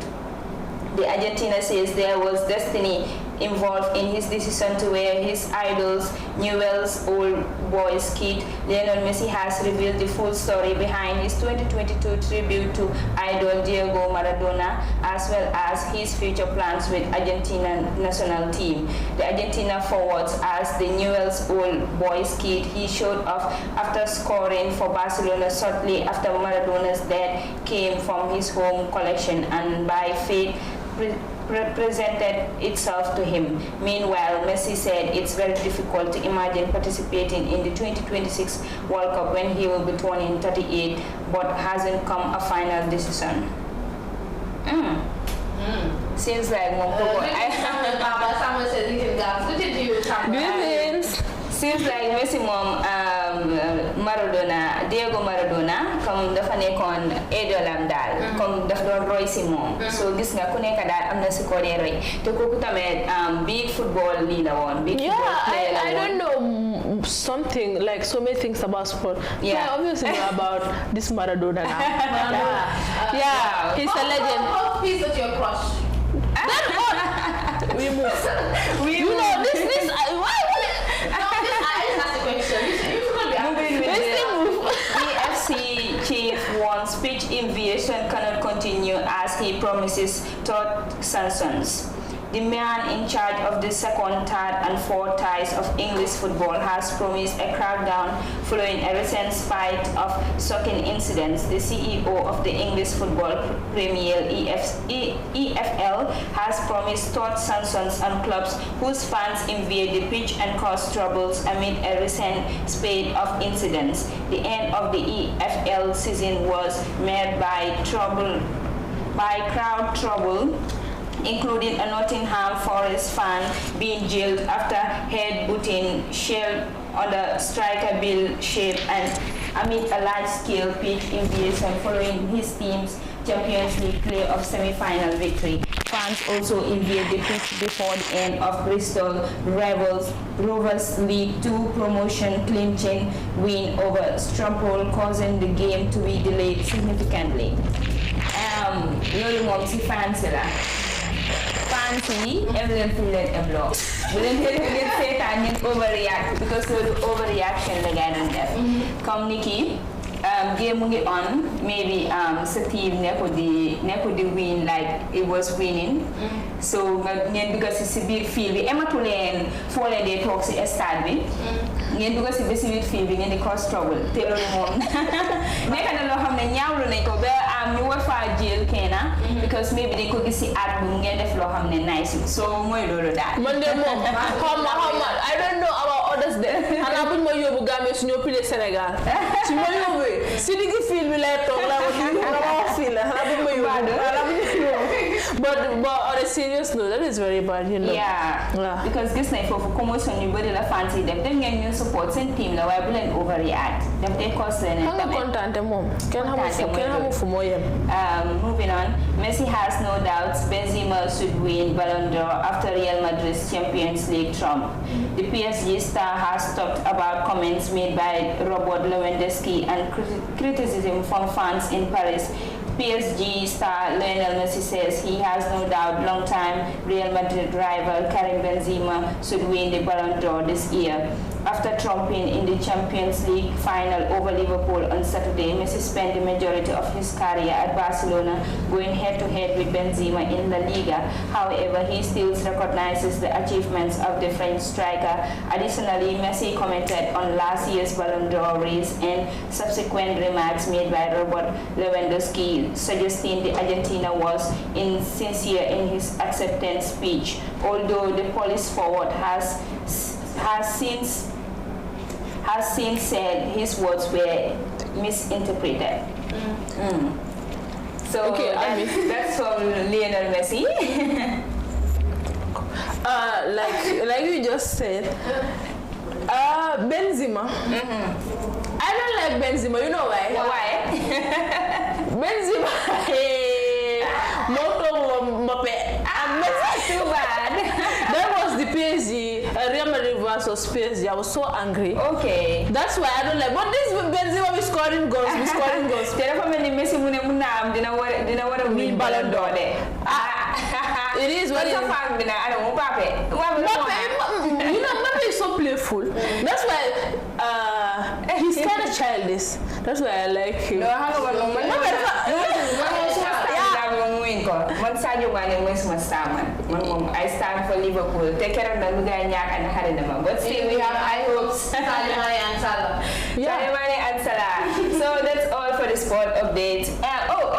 The Argentina says there was destiny involved in his decision to wear his idol's Newell's Old Boys kit. Lionel Messi has revealed the full story behind his 2022 tribute to idol Diego Maradona, as well as his future plans with Argentina national team. The Argentina forwards as the Newell's Old Boys kit he showed off after scoring for Barcelona shortly after Maradona's death came from his home collection and by fate presented itself to him. Meanwhile, Messi said it's very difficult to imagine participating in the 2026 World Cup when he will be turning 38, but hasn't come a final decision. Seems like seems like Messi mom Maradona, Diego Maradona, comme dafa nekkoon idolam daal, comme daf doon roy si moom. So gis nga ku nekk daal am na si ko dee roy. Te kooku tamit big football lii la woon, big football player la woon. I don't know something like so many things about sport. Yeah, obviously about this Maradona now. Yeah, he's a legend. How is that your crush? We move. You know this. Why? EFC chief warns speech invasion cannot continue as he promises tough sanctions. The man in charge of the second, third and fourth ties of English football has promised a crackdown following a recent spate of shocking incidents. The CEO of the English Football Premier EFL has promised tough sanctions on clubs whose fans invade the pitch and cause troubles amid a recent spate of incidents. The end of the EFL season was marred by crowd trouble, including a Nottingham Forest fan being jailed after head-butting shell on the striker Bill Shape and amid a large-scale pitch invasion following his team's Champions League playoff semi-final victory. Fans also invaded the pitch before the end of Bristol Rovers League 2 promotion clinching win over Strompole, causing the game to be delayed significantly. Loolu moom si fans la fans yi everyone feel leen eblo bu leen ngeen seetaan ngeen overreact because loolu overreaction la gaa doon def comme ni kii game mu ngi on maybe sa team nekku di win like it was winning so nga ngeen dugg si biir field bi ematu leen foo leen dee toog si stade bi ngeen dugg si biir field bi ngeen di cause trouble te loolu moom nekk na loo xam ne ñaawlu nañ ko ba ñu war faa jël kenna because maybe dañ ko gis si at bu ngeen def loo xam ne nice so mooy loolu daal man de moom xaw ma I don't know about others de xanaa buñ ma yóbbu Gambie su ñoo pile Sénégal su ma yóbbu si digg fiil bi lay toog la wax fii la xanaa buñ ma yóbbu but on a serious note that is very bad you know yeah because gis nañ foofu commotion yu bëri la fans yi def dem ngeen ñu support seen team la waaye bu leen overreact daf dee cause leen xam nga kontaante moom kenn xamu fu moo yem moving on, Messi has no doubts Benzema should win Ballon d'Or after Real Madrid's Champions League trump. The PSG star has talked about comments made by Robert Lewandowski and criticism from fans in Paris. PSG star Lionel Messi says he has no doubt long-time Real Madrid rival Karim Benzema should win the Ballon d'Or this year. After trumping in the Champions League final over Liverpool on Saturday, Messi spent the majority of his career at Barcelona, going head-to-head with Benzema in La Liga. However, he still recognizes the achievements of the French striker. Additionally, Messi commented on last year's Ballon d'Or race and subsequent remarks made by Robert Lewandowski, suggesting the Argentina was insincere in his acceptance speech, although the Polish forward has since said his words were misinterpreted. So okay, that's from Lionel Messi. Like you just said, Benzema. I don't like Benzema. You know why? Why? Benzema. Too bad. That was the PSG, Real Madrid versus PSG. I was so angry. Okay. That's why I don't like. But this Benzema be scoring goals. Therefore, when Messi didn't want to win Ballon d'Or. It is what it is. You know, Mbappe is so playful. That's why he's kind of childish. That's why I like him. No, I stand for Liverpool. Take care of the but still we have high hopes. So that's all for the sport update.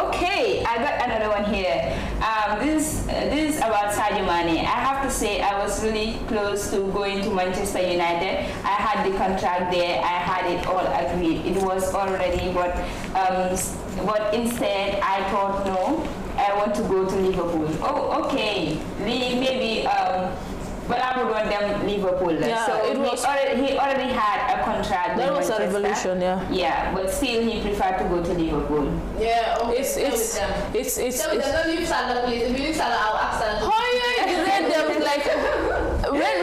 Okay, I got another one here. This is about Sadio Mane. I have to say I was really close to going to Manchester United. I had the contract there. I had it all agreed. It was all ready, but instead I thought no. I want to go to Liverpool. Oh, okay. Maybe, but I would want them Liverpool. Yeah, so he already had a contract. That was a revolution, yeah. Yeah, but still he preferred to go to Liverpool. Yeah, okay. It's don't leave Salah, please. If you leave Salah, I'll ask Salah. Oh yeah, you read them like when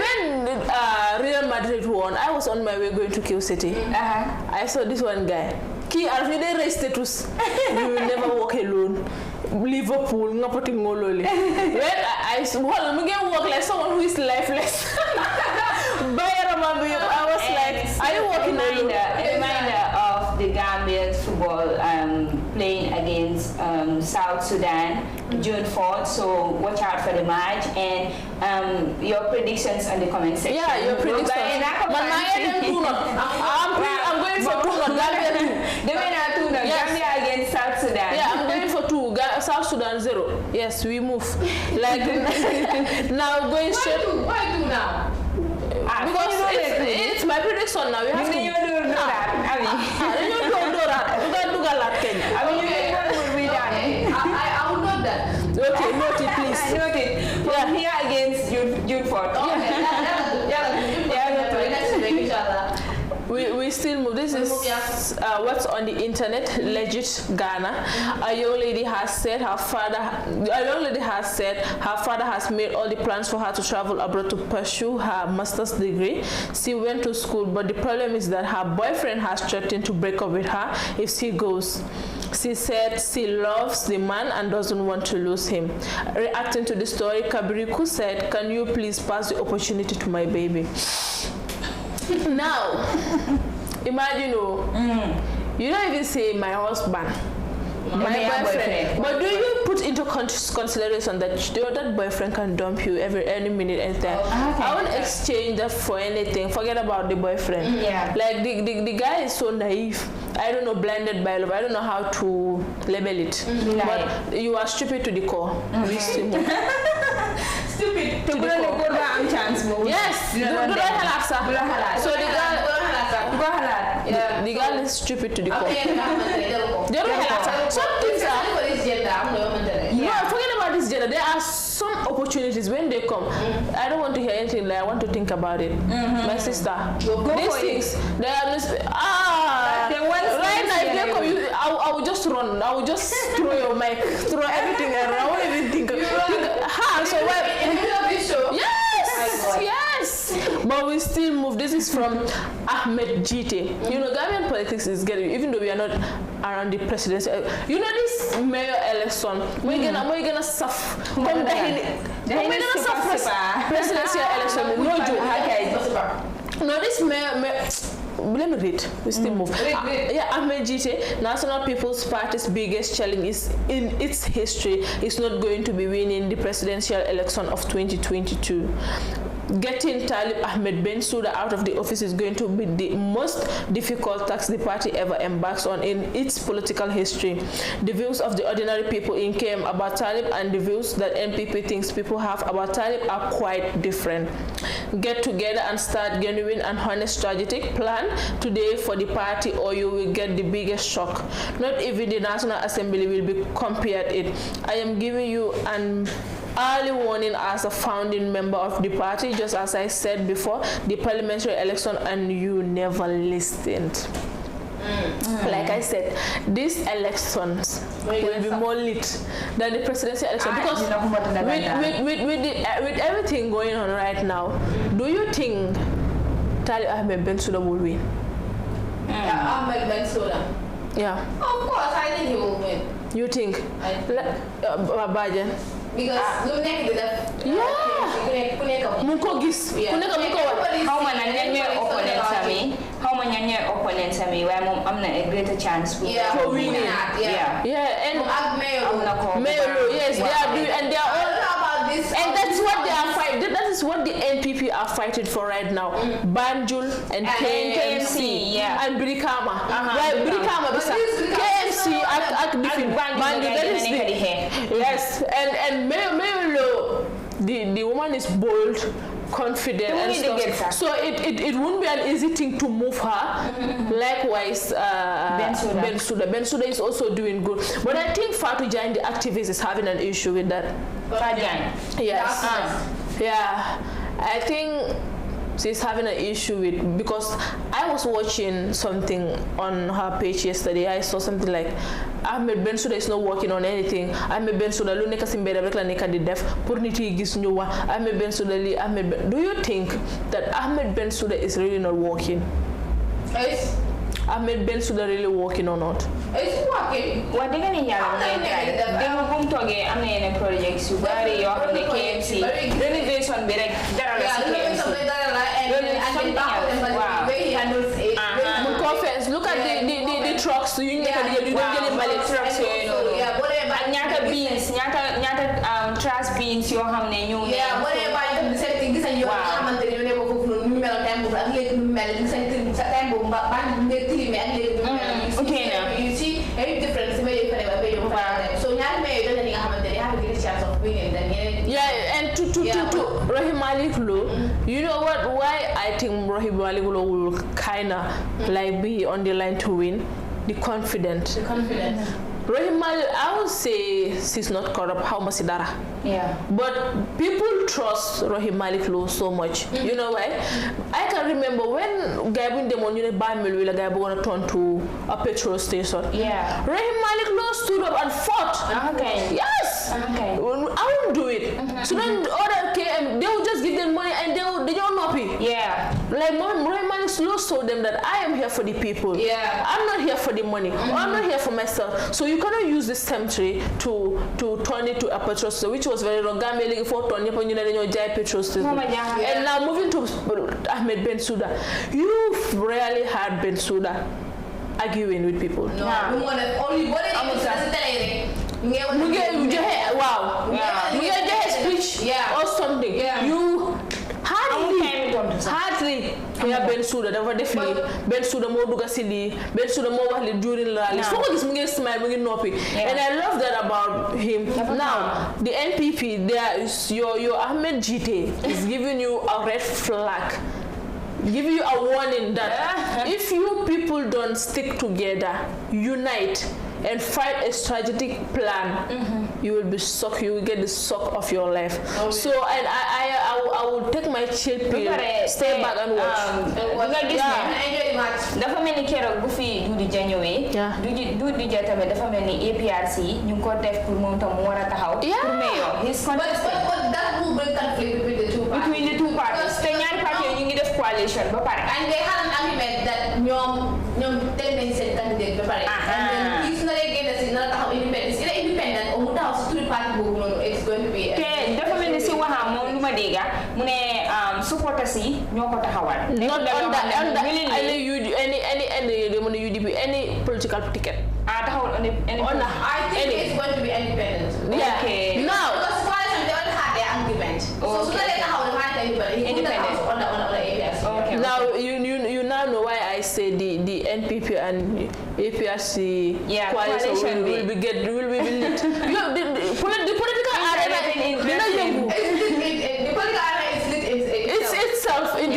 Real Madrid won. I was on my way going to Q City. I saw this one guy. He already raised status. You will never walk alone. Liverpool, not putting Mololi. When I walk like someone who is lifeless. I was like, are you walking alone? A reminder of the Gambian football playing against South Sudan June 4th, so watch out for the march and your predictions on the comment section. Yeah, your predictions. I'm going for 2 not Gambia 2. The winner 2 not Gambia against South Sudan. Yeah, I'm going for 2. South Sudan 0. Yes, we move. Like now going straight. Why 2 now? Because it's my prediction now. We have to do that. I mean, you don't do that. You can't do that, Kenya. I mean, you will be done. I will note that. Okay, note it, please. Note it. From here against June 4th. Okay, that's good. Inshallah. We still move. This is what's on the internet. Legit Ghana. A young lady has said her father has made all the plans for her to travel abroad to pursue her master's degree. She went to school, but the problem is that her boyfriend has threatened to break up with her if she goes. She said she loves the man and doesn't want to lose him. Reacting to the story, Kabiriku said, "Can you please pass the opportunity to my baby?" Now, imagine, you don't even say my husband, my boyfriend. But do you put into consideration that that boyfriend can dump you any minute, anytime? I won't exchange that for anything. Forget about the boyfriend. Yeah. Like the guy is so naive. I don't know, blinded by love. I don't know how to label it. But you are stupid to the core. Stupid to the core. Yes. So the girl is stupid to the core. Some things are. No, forget about this gender. There are some opportunities when they come. I don't want to hear anything. Like I want to think about it. My sister. These things. They are right now. If they come, I will just run. I will just throw your mic, throw everything around. I won't even think. So what? Yes. But we still move. This is from Ahmed Jite. You know, Gambian politics is getting, even though we are not around the presidency. You know this mayor election. We're gonna suffer. Presidential election. No joke. No, this mayor. Let me read. We still move. Yeah, Ahmed Jite, National People's Party's biggest challenge is in its history is not going to be winning the presidential election of 2022. Getting Talib Ahmed Bensouda out of the office is going to be the most difficult task the party ever embarks on in its political history. The views of the ordinary people in KM about Talib and the views that NPP thinks people have about Talib are quite different. Get together and start genuine and honest strategic plan today for the party, or you will get the biggest shock. Not even the National Assembly will be compared it. I am giving you an early warning as a founding member of the party, just as I said before, the parliamentary election, and you never listened. Like I said, these elections will be more lit than the presidential election because with everything going on right now, do you think Talib Ahmed Bensouda will win? Ahmed Bensouda? Yeah. Of course, I think he will win. You think? Bajen? Because how many opponents are me? Where I'm a greater chance for winning. And yes, they are doing, and they are all about this. And that's what they are fighting. That is what the NPP are fighting for right now. Banjul and KMC and Brikama. Brikama, KMC at different Banjul. That is yes, and Mayolo, the woman is bold, confident, and stuff. So it wouldn't be an easy thing to move her. Likewise, Bensouda is also doing good. But I think Fatou Jain, the activist, is having an issue with that. Fatou Jain? Yes. Yeah. I think she's having an issue with, because I was watching something on her page yesterday. I saw something like Ahmed Bensouda is not working on anything. Ahmed Bensouda lu nekk ci mbéd rek la nekk di def pour nit yi gis ñu wax Ahmed Bensouda li do you think that Ahmed Bensouda is really not working? Is Ahmed Bensouda really working or not? It's working. What they gonna hear? They will come to again. I'm in a project. You bari you have the KMC renovation. Be like that. Look at the trucks. You need to get trucks. Nyata beans, nyata MPs yoo xam ne ñëw yeah boo dee bàyyi tam di seen thing gis nañ yow nga xamante ne ñoo nekk foofu noonu ñu meloon time boobu ak léegi ñu mel gis nañ sa time boobu ba ñu ngi tilime ak léegi ñu mel you see very different si may fa ba yow fa so ñaari may doon li nga xamante ne have a great chance of winning than yeneen yeah and to Rahim Malik Lowe you know what why I think Rahim Malik Lowe will kinda like be on the line to win the confidence Rahim Malik, I would say she's not corrupt. How much Fadera? Yeah. But people trust Rahim Malik Lowe so much. You know why? I can remember when Gabin Demon, you know, Bamil will Gabon want to turn to a petrol station. Yeah. Rahim Malik Lowe stood up and fought. Okay. Yes. Okay. I won't do it. So then other KM, they will just give them money and they don't know it. Yeah. Like Rahim Malik Lowe told them that I am here for the people. Yeah. I'm not here for the money. Or I'm not here for myself. So you cannot use this cemetery to turn it to a petrol station, which was very wrong. For petrol station. And now moving to Ahmed Bensouda, you've rarely had Bensouda arguing with people. No, only one speech or something. You hardly yeah Bensouda dafa def li Bensouda mo duga ci li Bensouda mo wax li during rally so ko gis mu ngi smile mu ngi noppi and I love that about him. Now the NPP there is your Ahmed GT is giving you a red flag, giving you a warning that if you people don't stick together, unite and fight a strategic plan, you will be shocked. You will get the shock of your life. So and I will take my chill pill, stay back and watch. Dafa mel ni keroog bu fi Dudu Ja ñëwee. Dudu Ja tamit dafa mel ni APRC ñu ngi ko def pour moom tam mu war a taxaw. Pour mayor. But that will bring conflict between the two parties. Te ñaari parties ñu ngi def coalition ba pare. And they had an agreement that ñoom teg nañ seen candidate ba pare. And then gis na lay génn si na taxaw independent. Ila independent o mu taxaw si turi parti boobu noonu it's going to be. Te dafa mel ni si waxam moom lu ma dégga mu ne supporters yi ñoo ko taxawal. Not under UDP any political ticket. I think it's going to be independent. Yeah. Okay. Now because coalition they already had their agreement. So sooner or later how they find anybody independent on the areas. Okay. Now you now know why I say the NPP and APRC coalition will be lit. The political arena in the political arena is lit it's itself in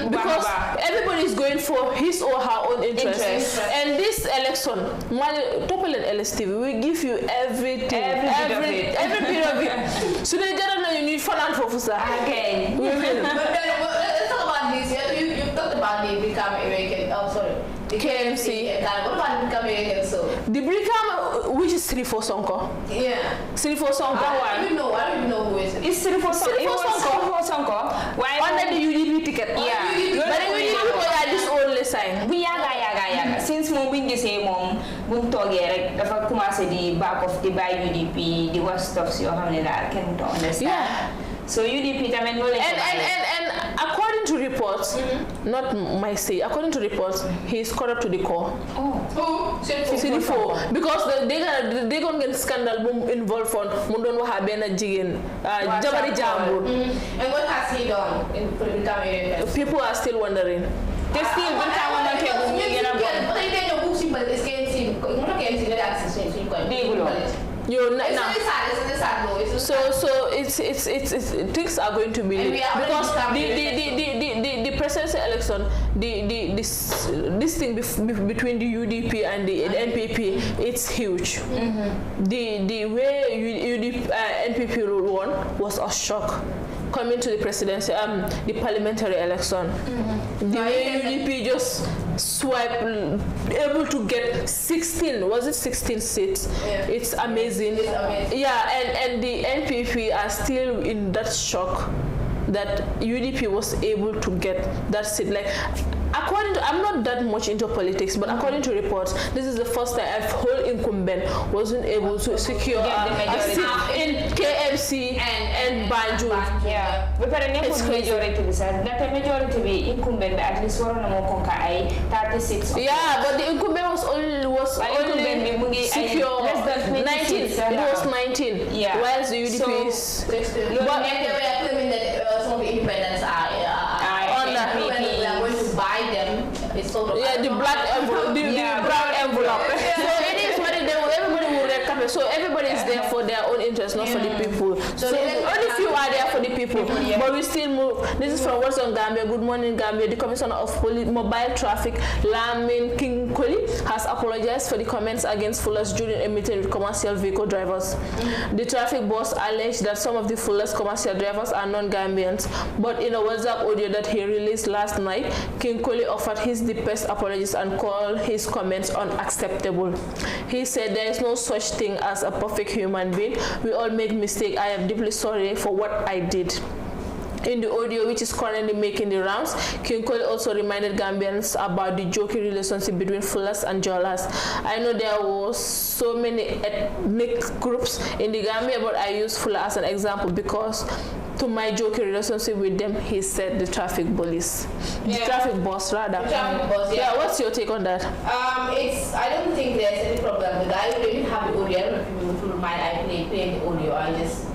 because everybody is going for his or her own interest. And this election, Topel and LSTV, we give you everything, every bit of it. So they don't know you need finance officer. Okay. We will. But then, let's talk about this. You talked about the Become American. Oh, sorry. The KMC. What about the Become American? So the Become, which is 3-4 Sonko. Yeah. 3-4 Sonko. I don't even know who is it. It's 3-4 Sonko. Why under the UDP ticket? Yeah. But the UDP was this only sign. We yaga. Since mo bingi say mom bum toge rek dafa commencer di back of the by UDP the worst stuff yo xamne dal ken do understand. Yeah. So UDP tamen no and according to reports, not my say, according to reports, he is corrupt to the core. Oh, CD4 because they gonna get scandal boom involved on mundon waha bena jigen jabari jambur. And what has he done in Become people are still wondering. They still been talking about so it's things are going to be because the presidential election this thing between the UDP and the NPP it's huge. The way UDP NPP won was a shock. Coming to the presidency, the parliamentary election, the way UDP just swipe, able to get 16 seats. Yeah. It's amazing. It's amazing. Yeah, and the NPP are still in that shock that UDP was able to get that seat. Like, according to, I'm not that much into politics, but according to reports, this is the first time a whole incumbent wasn't able to secure a seat in KMC and Banjul. Yeah, but it's majority. That the majority be incumbent at least one more 36. Yeah, but the incumbent was only secure less than 19. It was 19. Yeah. Whilst the UDP is But they were claiming that some of the independents are we are going to buy them. It's sort of the black envelope, the brown envelope. So it is what everybody will recover. So everybody is there for their own interest, not for the people. So only few are there for the people. But we still move. This is from What's on Gambia. Good morning, Gambia. The Commissioner of Mobile Traffic, Lamin King Koli, has apologized for the comments against Fullers during a meeting with commercial vehicle drivers. The traffic boss alleged that some of the Fullers commercial drivers are non-Gambians, but in a WhatsApp audio that he released last night, King Koli offered his deepest apologies and called his comments unacceptable. He said there is no such thing as a perfect human being. We all make mistakes. I am deeply sorry for what I did. In the audio, which is currently making the rounds, King Koli also reminded Gambians about the joking relationship between Fullers and Jolas. I know there was so many ethnic groups in the Gambia, but I use Fuller as an example because to my joking relationship with them, he said the traffic police. The traffic boss, rather. The traffic boss, yeah. What's your take on that? I don't think there's any problem with that. I didn't have the audio. I don't know if you would mind I play the audio. I just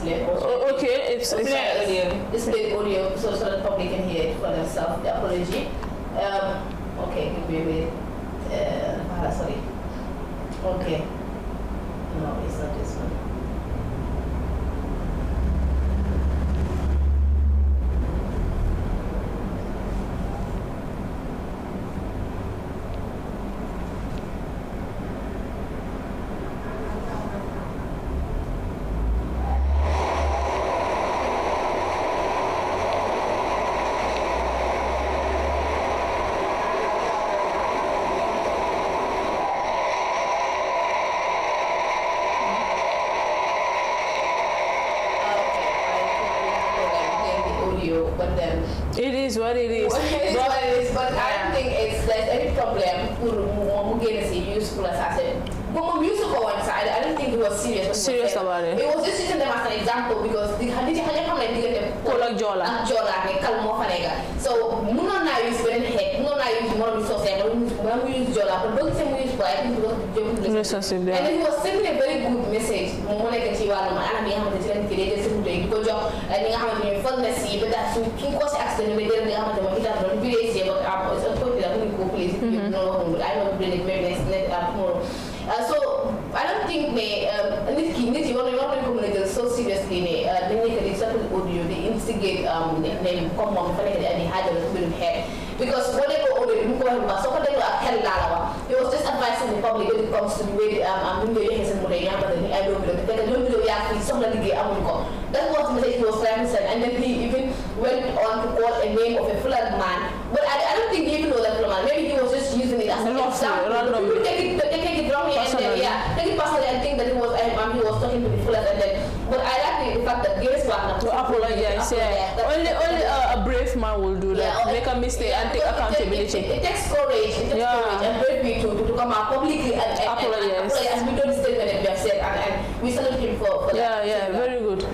play okay, it's play the audio so that the public can hear it for themselves. The apology. Okay, give me a minute. Sorry. Okay. No, it's not this one. But then it is what it is. But I don't think there's any problem to useful as I musical one side. I don't think he was serious about it. It was just using them as an example because the so muno na use when head, muno na use more resources, but we use Jola, but don't say we use by I think and then he was sending a very good message. Momone Kachiwa, and I have the to go job, and you have a fullness, but that's who was accident with them. They have the village, but I go please. I don't really maybe tomorrow. So I don't think so seriously audio they instigate name come on and they had a little bit of head because whatever audio you go ahead so he was just advising the public when it comes to the way that was the message he was trying to send, and then he even went on to call a name of a flood man, but I don't think he even know that flood man. Maybe he was just using it as an example. People take it wrongly and then take it personally and think that he was talking to the flood and then. But I like the fact that Gates Wagner to apologize. Only a brave man will do that. Make a mistake and take accountability. It takes courage. It takes courage and brave people to come out publicly and apologize. And we don't statement that we have said and we salute him for that. Yeah, very good.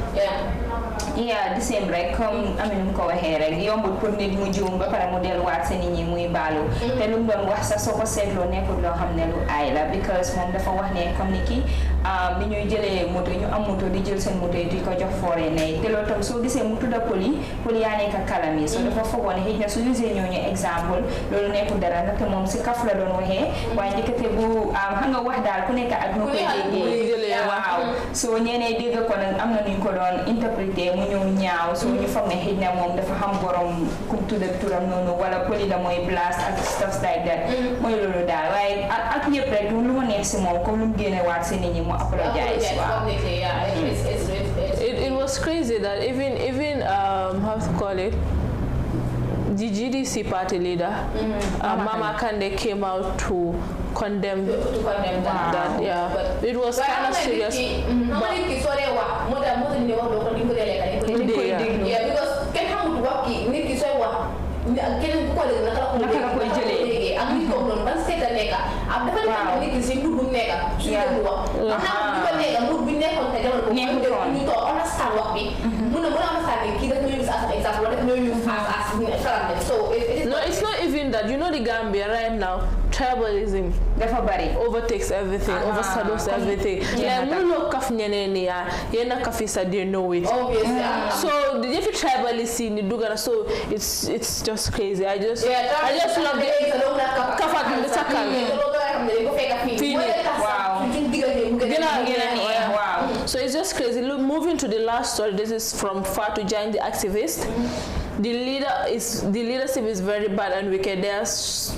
Yeah, the same right comme amene ko waxe rek yombul pour nit mu joom ba para mu del wat sen nit ñi muy balu té lu doon wax sa soko sétlo nekkul lo xamné lu ay la because mom dafa wax né comme ni ki ni ñuy jëlé moto ñu am moto di jël sen moto di ko jox foré né té lo tam so gisé mu tudda poli ya nek kalami so dafa fogone hejna su usé ñoñu exemple lolu nekkul dara nak mom ci kaf la doon waxé way dikete bu nga wax dal ku nek ak no ko déggé waaw so ñene dégg ko nak amna ñu ko doon interpréter mu ñëw ñaaw so ñu fogné hejna mom dafa xam borom kum tudda turam nonu wala poli la moy blast ak stuff like that moy lolu dal way ak ñepp rek lu mo neex ci mom comme lu mu gëné wat ci nit ñi mo apologize it was crazy that even how to call it the GDC party leader Mama Kande came out to condemn that yeah but it was kind of serious because can how waki niki so wa kenen ko le nakala ko jele ak ni ko non ban seta neka ab dafa niki ci ndu neka ci ndu wa na ko neka mu bi nekkon te jamal ko ñu to understand wax bi muna understand ki daf ñu use as example daf ñu use as so no it's not even that you know the Gambia right now tribalism overtakes everything, overshadows everything. Like mulo kaf ñeneen ya yena kafisa they know it. Obviously. So if you tribalism ni dugana, so it's just crazy. I just love the kafat ni sakal. Wow. So it's just crazy. Look, moving to the last story. This is from Fatou Jagne, the activist. The leadership is very bad and wicked. Their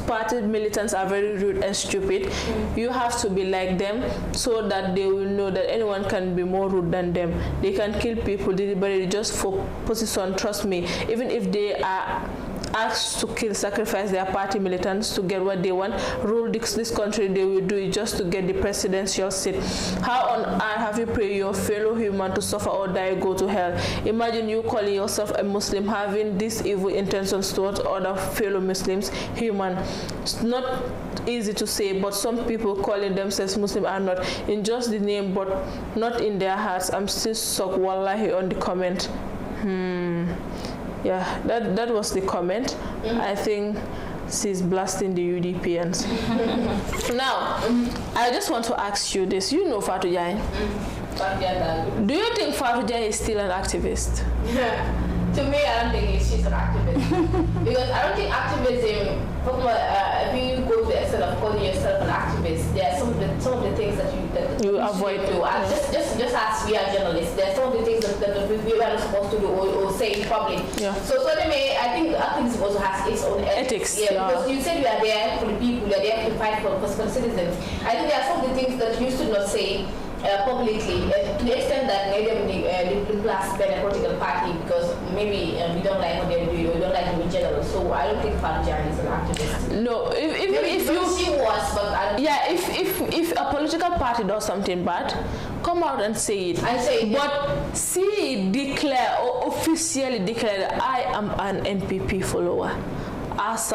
party militants are very rude and stupid. You have to be like them so that they will know that anyone can be more rude than them. They can kill people deliberately just for position. Trust me, even if they are asked to kill, sacrifice their party militants to get what they want, rule this country, they will do it just to get the presidential seat. How on earth have you prayed your fellow human to suffer or die, go to hell? Imagine you calling yourself a Muslim, having these evil intentions towards other fellow Muslims, human. It's not easy to say, but some people calling themselves Muslim are not, in just the name, but not in their hearts. I'm still shocked, wallahi, on the comment. Yeah, that was the comment. I think she's blasting the UDPians. Now, I just want to ask you this. You know Fatou Jagne. Do you think Fatou Jagne is still an activist? To me, I don't think she's an activist. Because I don't think activism, if you go to the extent of calling yourself an activist, there are some of the things that you avoid. Do. Just as we are journalists, there are some of the things that we are not supposed to do or say in public. Yeah. So anyway, I think activism also has its own ethics. Yeah, because you said you are there for the people, you are there to fight for citizens. I think there are some of the things that you should not say publicly, to the extent that maybe the plus by a political party, because maybe we don't like what they're doing, or we don't like them in general. So I don't think Fatou Jagne is an activist. No, if she was, but I don't if a political party does something bad, come out and say it. But see, declare or officially declare that I am an NPP follower. As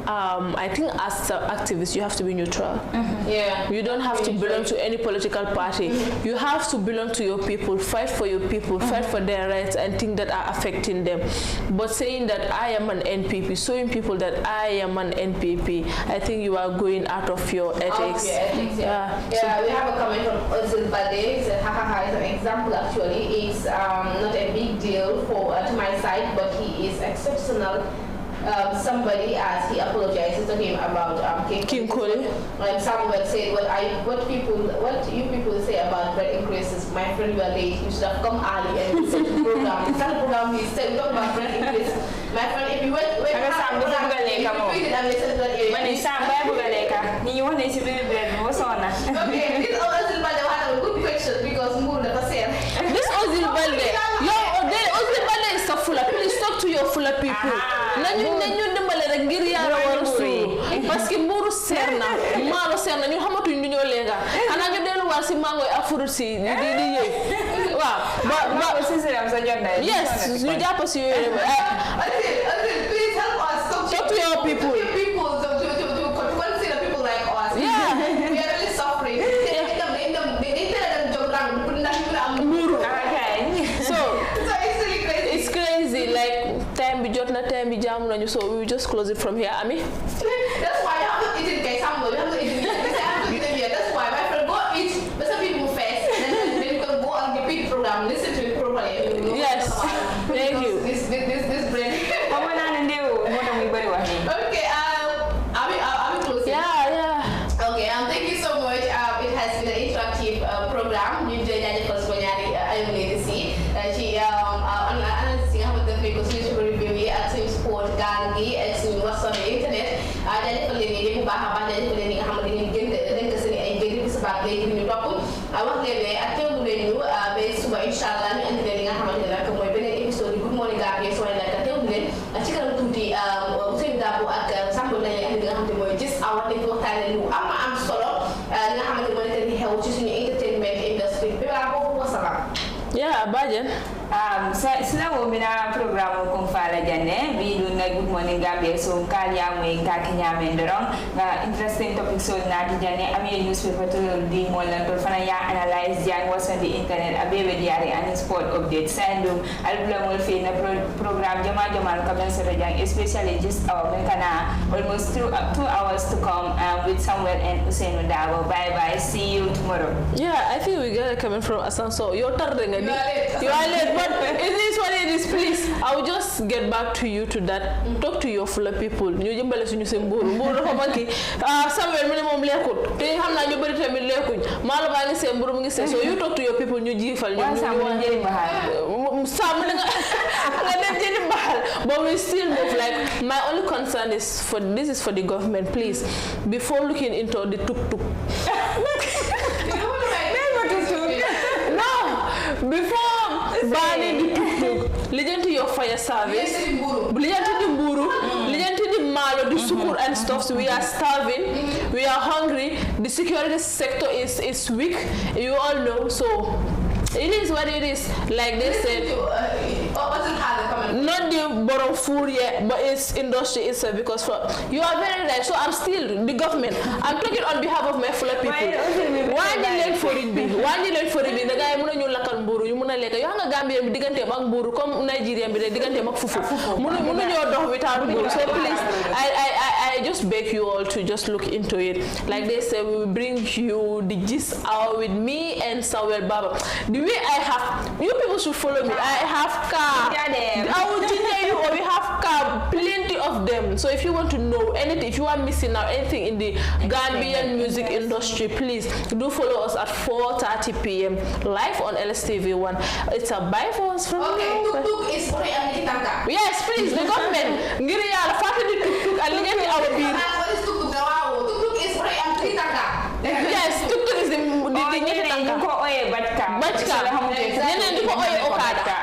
I think as an activist, you have to be neutral. Yeah. You don't have to belong to any political party. You have to belong to your people, fight for your people, fight for their rights and things that are affecting them. But saying that I am an NPP, showing people that I am an NPP, I think you are going out of your ethics. Yeah, we have a comment from Ousainou Darboe. He said, it's an example actually. It's not a big deal to my side, but he is exceptional. Somebody, as he apologizes to him about King Kole, Samuel said, what you people say about bread increases, my friend, you are late. You should have come early and listen to the program. It's not a program. We said we talk about bread increase. My friend, if you went and listen to that area, okay, this Ousainou Darboe had a good question because Moore never said. This Ousainou Darboe is a fuller. Please talk to your fuller people. Parce que mburu serna malo serna ñu xamatu ñu ñoo lenga ana ñu delu war ci mango afuru ci di waaw ba sincere sa jot na yes ñu japp ci please help us talk to your people to consider people like us. Yeah. We are really suffering. So it's really crazy. It's crazy, like time be jot na time be jam nañu, so we will just close it from here, Amie. That's why you have to eat it, guys. You have to eat it. That's why my friend, go eat some people first, and then you can go and repeat the program, listen to it properly. Yes, thank you. This brain. Okay, I'm closing. Yeah. Okay, thank you so much. It has been an interactive program. You joined the first one, I am lady see. She review at sport gangi at what's on the internet. I definitely need to buy a definitely how many get the I get this about later in the problem. I want to I tell you based on inshallah and then how much like my episode good morning Gambia so like I tell you I check out to the Ousainou Darboe at sample and just I want to go I'm solo and how much money help in the entertainment industry. Yeah, Bajen. Sila wo mina program kung Fadera Jagne, we do na Good Morning Gambia so kaya mo ka kinyame ndorong interesting topic so na dijane ami newspaper to di mo lan to fana ya analyze jang was on the internet abebe diari and sport update sandum albula mol fi na program jama kamen so jang especially just our kana almost 2 hours to come with Samuel and Ousainou Darboe. Bye bye, see you tomorrow. Yeah, I think we got it coming from Asanso. You're turning a you are late, but it is what it is. Please, I will just get back to you to that. Talk to your fellow people. You jimbale suñu sen mburu ko manki Samuel minimum lekut te xamna ñu bari tamit lekuñ malo ba ngi sen mburu mu ngi sen so you talk to your people ñu jifal ñu sam jeri bahal nga dem jeri bahal but we still move like my only concern is for the government, please, before looking into the tuk-tuk. No, before banning the tuk-tuk, listen to your fire service, listen to the mburu, listen to the malo, the sukur and stuff. So we are starving, we are hungry, the security sector is weak, you all know, so it is what it is, like they said. Not the bottom food yet, but it's industry itself because you are very right. So I'm still the government. I'm talking on behalf of my fellow people. Why you late for it? The guy muna ñu lakal mburu ñu muna lekk yo nga Gambia bi digante ak mburu comme Nigeria bi digante ak fufu munu ñoo dox without mburu. So please I just beg you all to just look into it. Like they say, we will bring you the gist out with me and Samuel Baba. The way I have, you people should follow me. I have car. I will ginger you, or we have car, plenty of them. So if you want to know anything, if you are missing out anything in the Gambian music industry, please do follow us at 4:30 p.m. live on LSTV1. It's a bye for us from tuk-tuk is for yes, please, the government. Ngiri yalla fatali tuk-tuk and ligenti our beer. What is tuk-tuk now? Tuk-tuk is for yes, tuk-tuk is the nyeti tanga. Ko oye bachka. Nyenen di ko oye okada.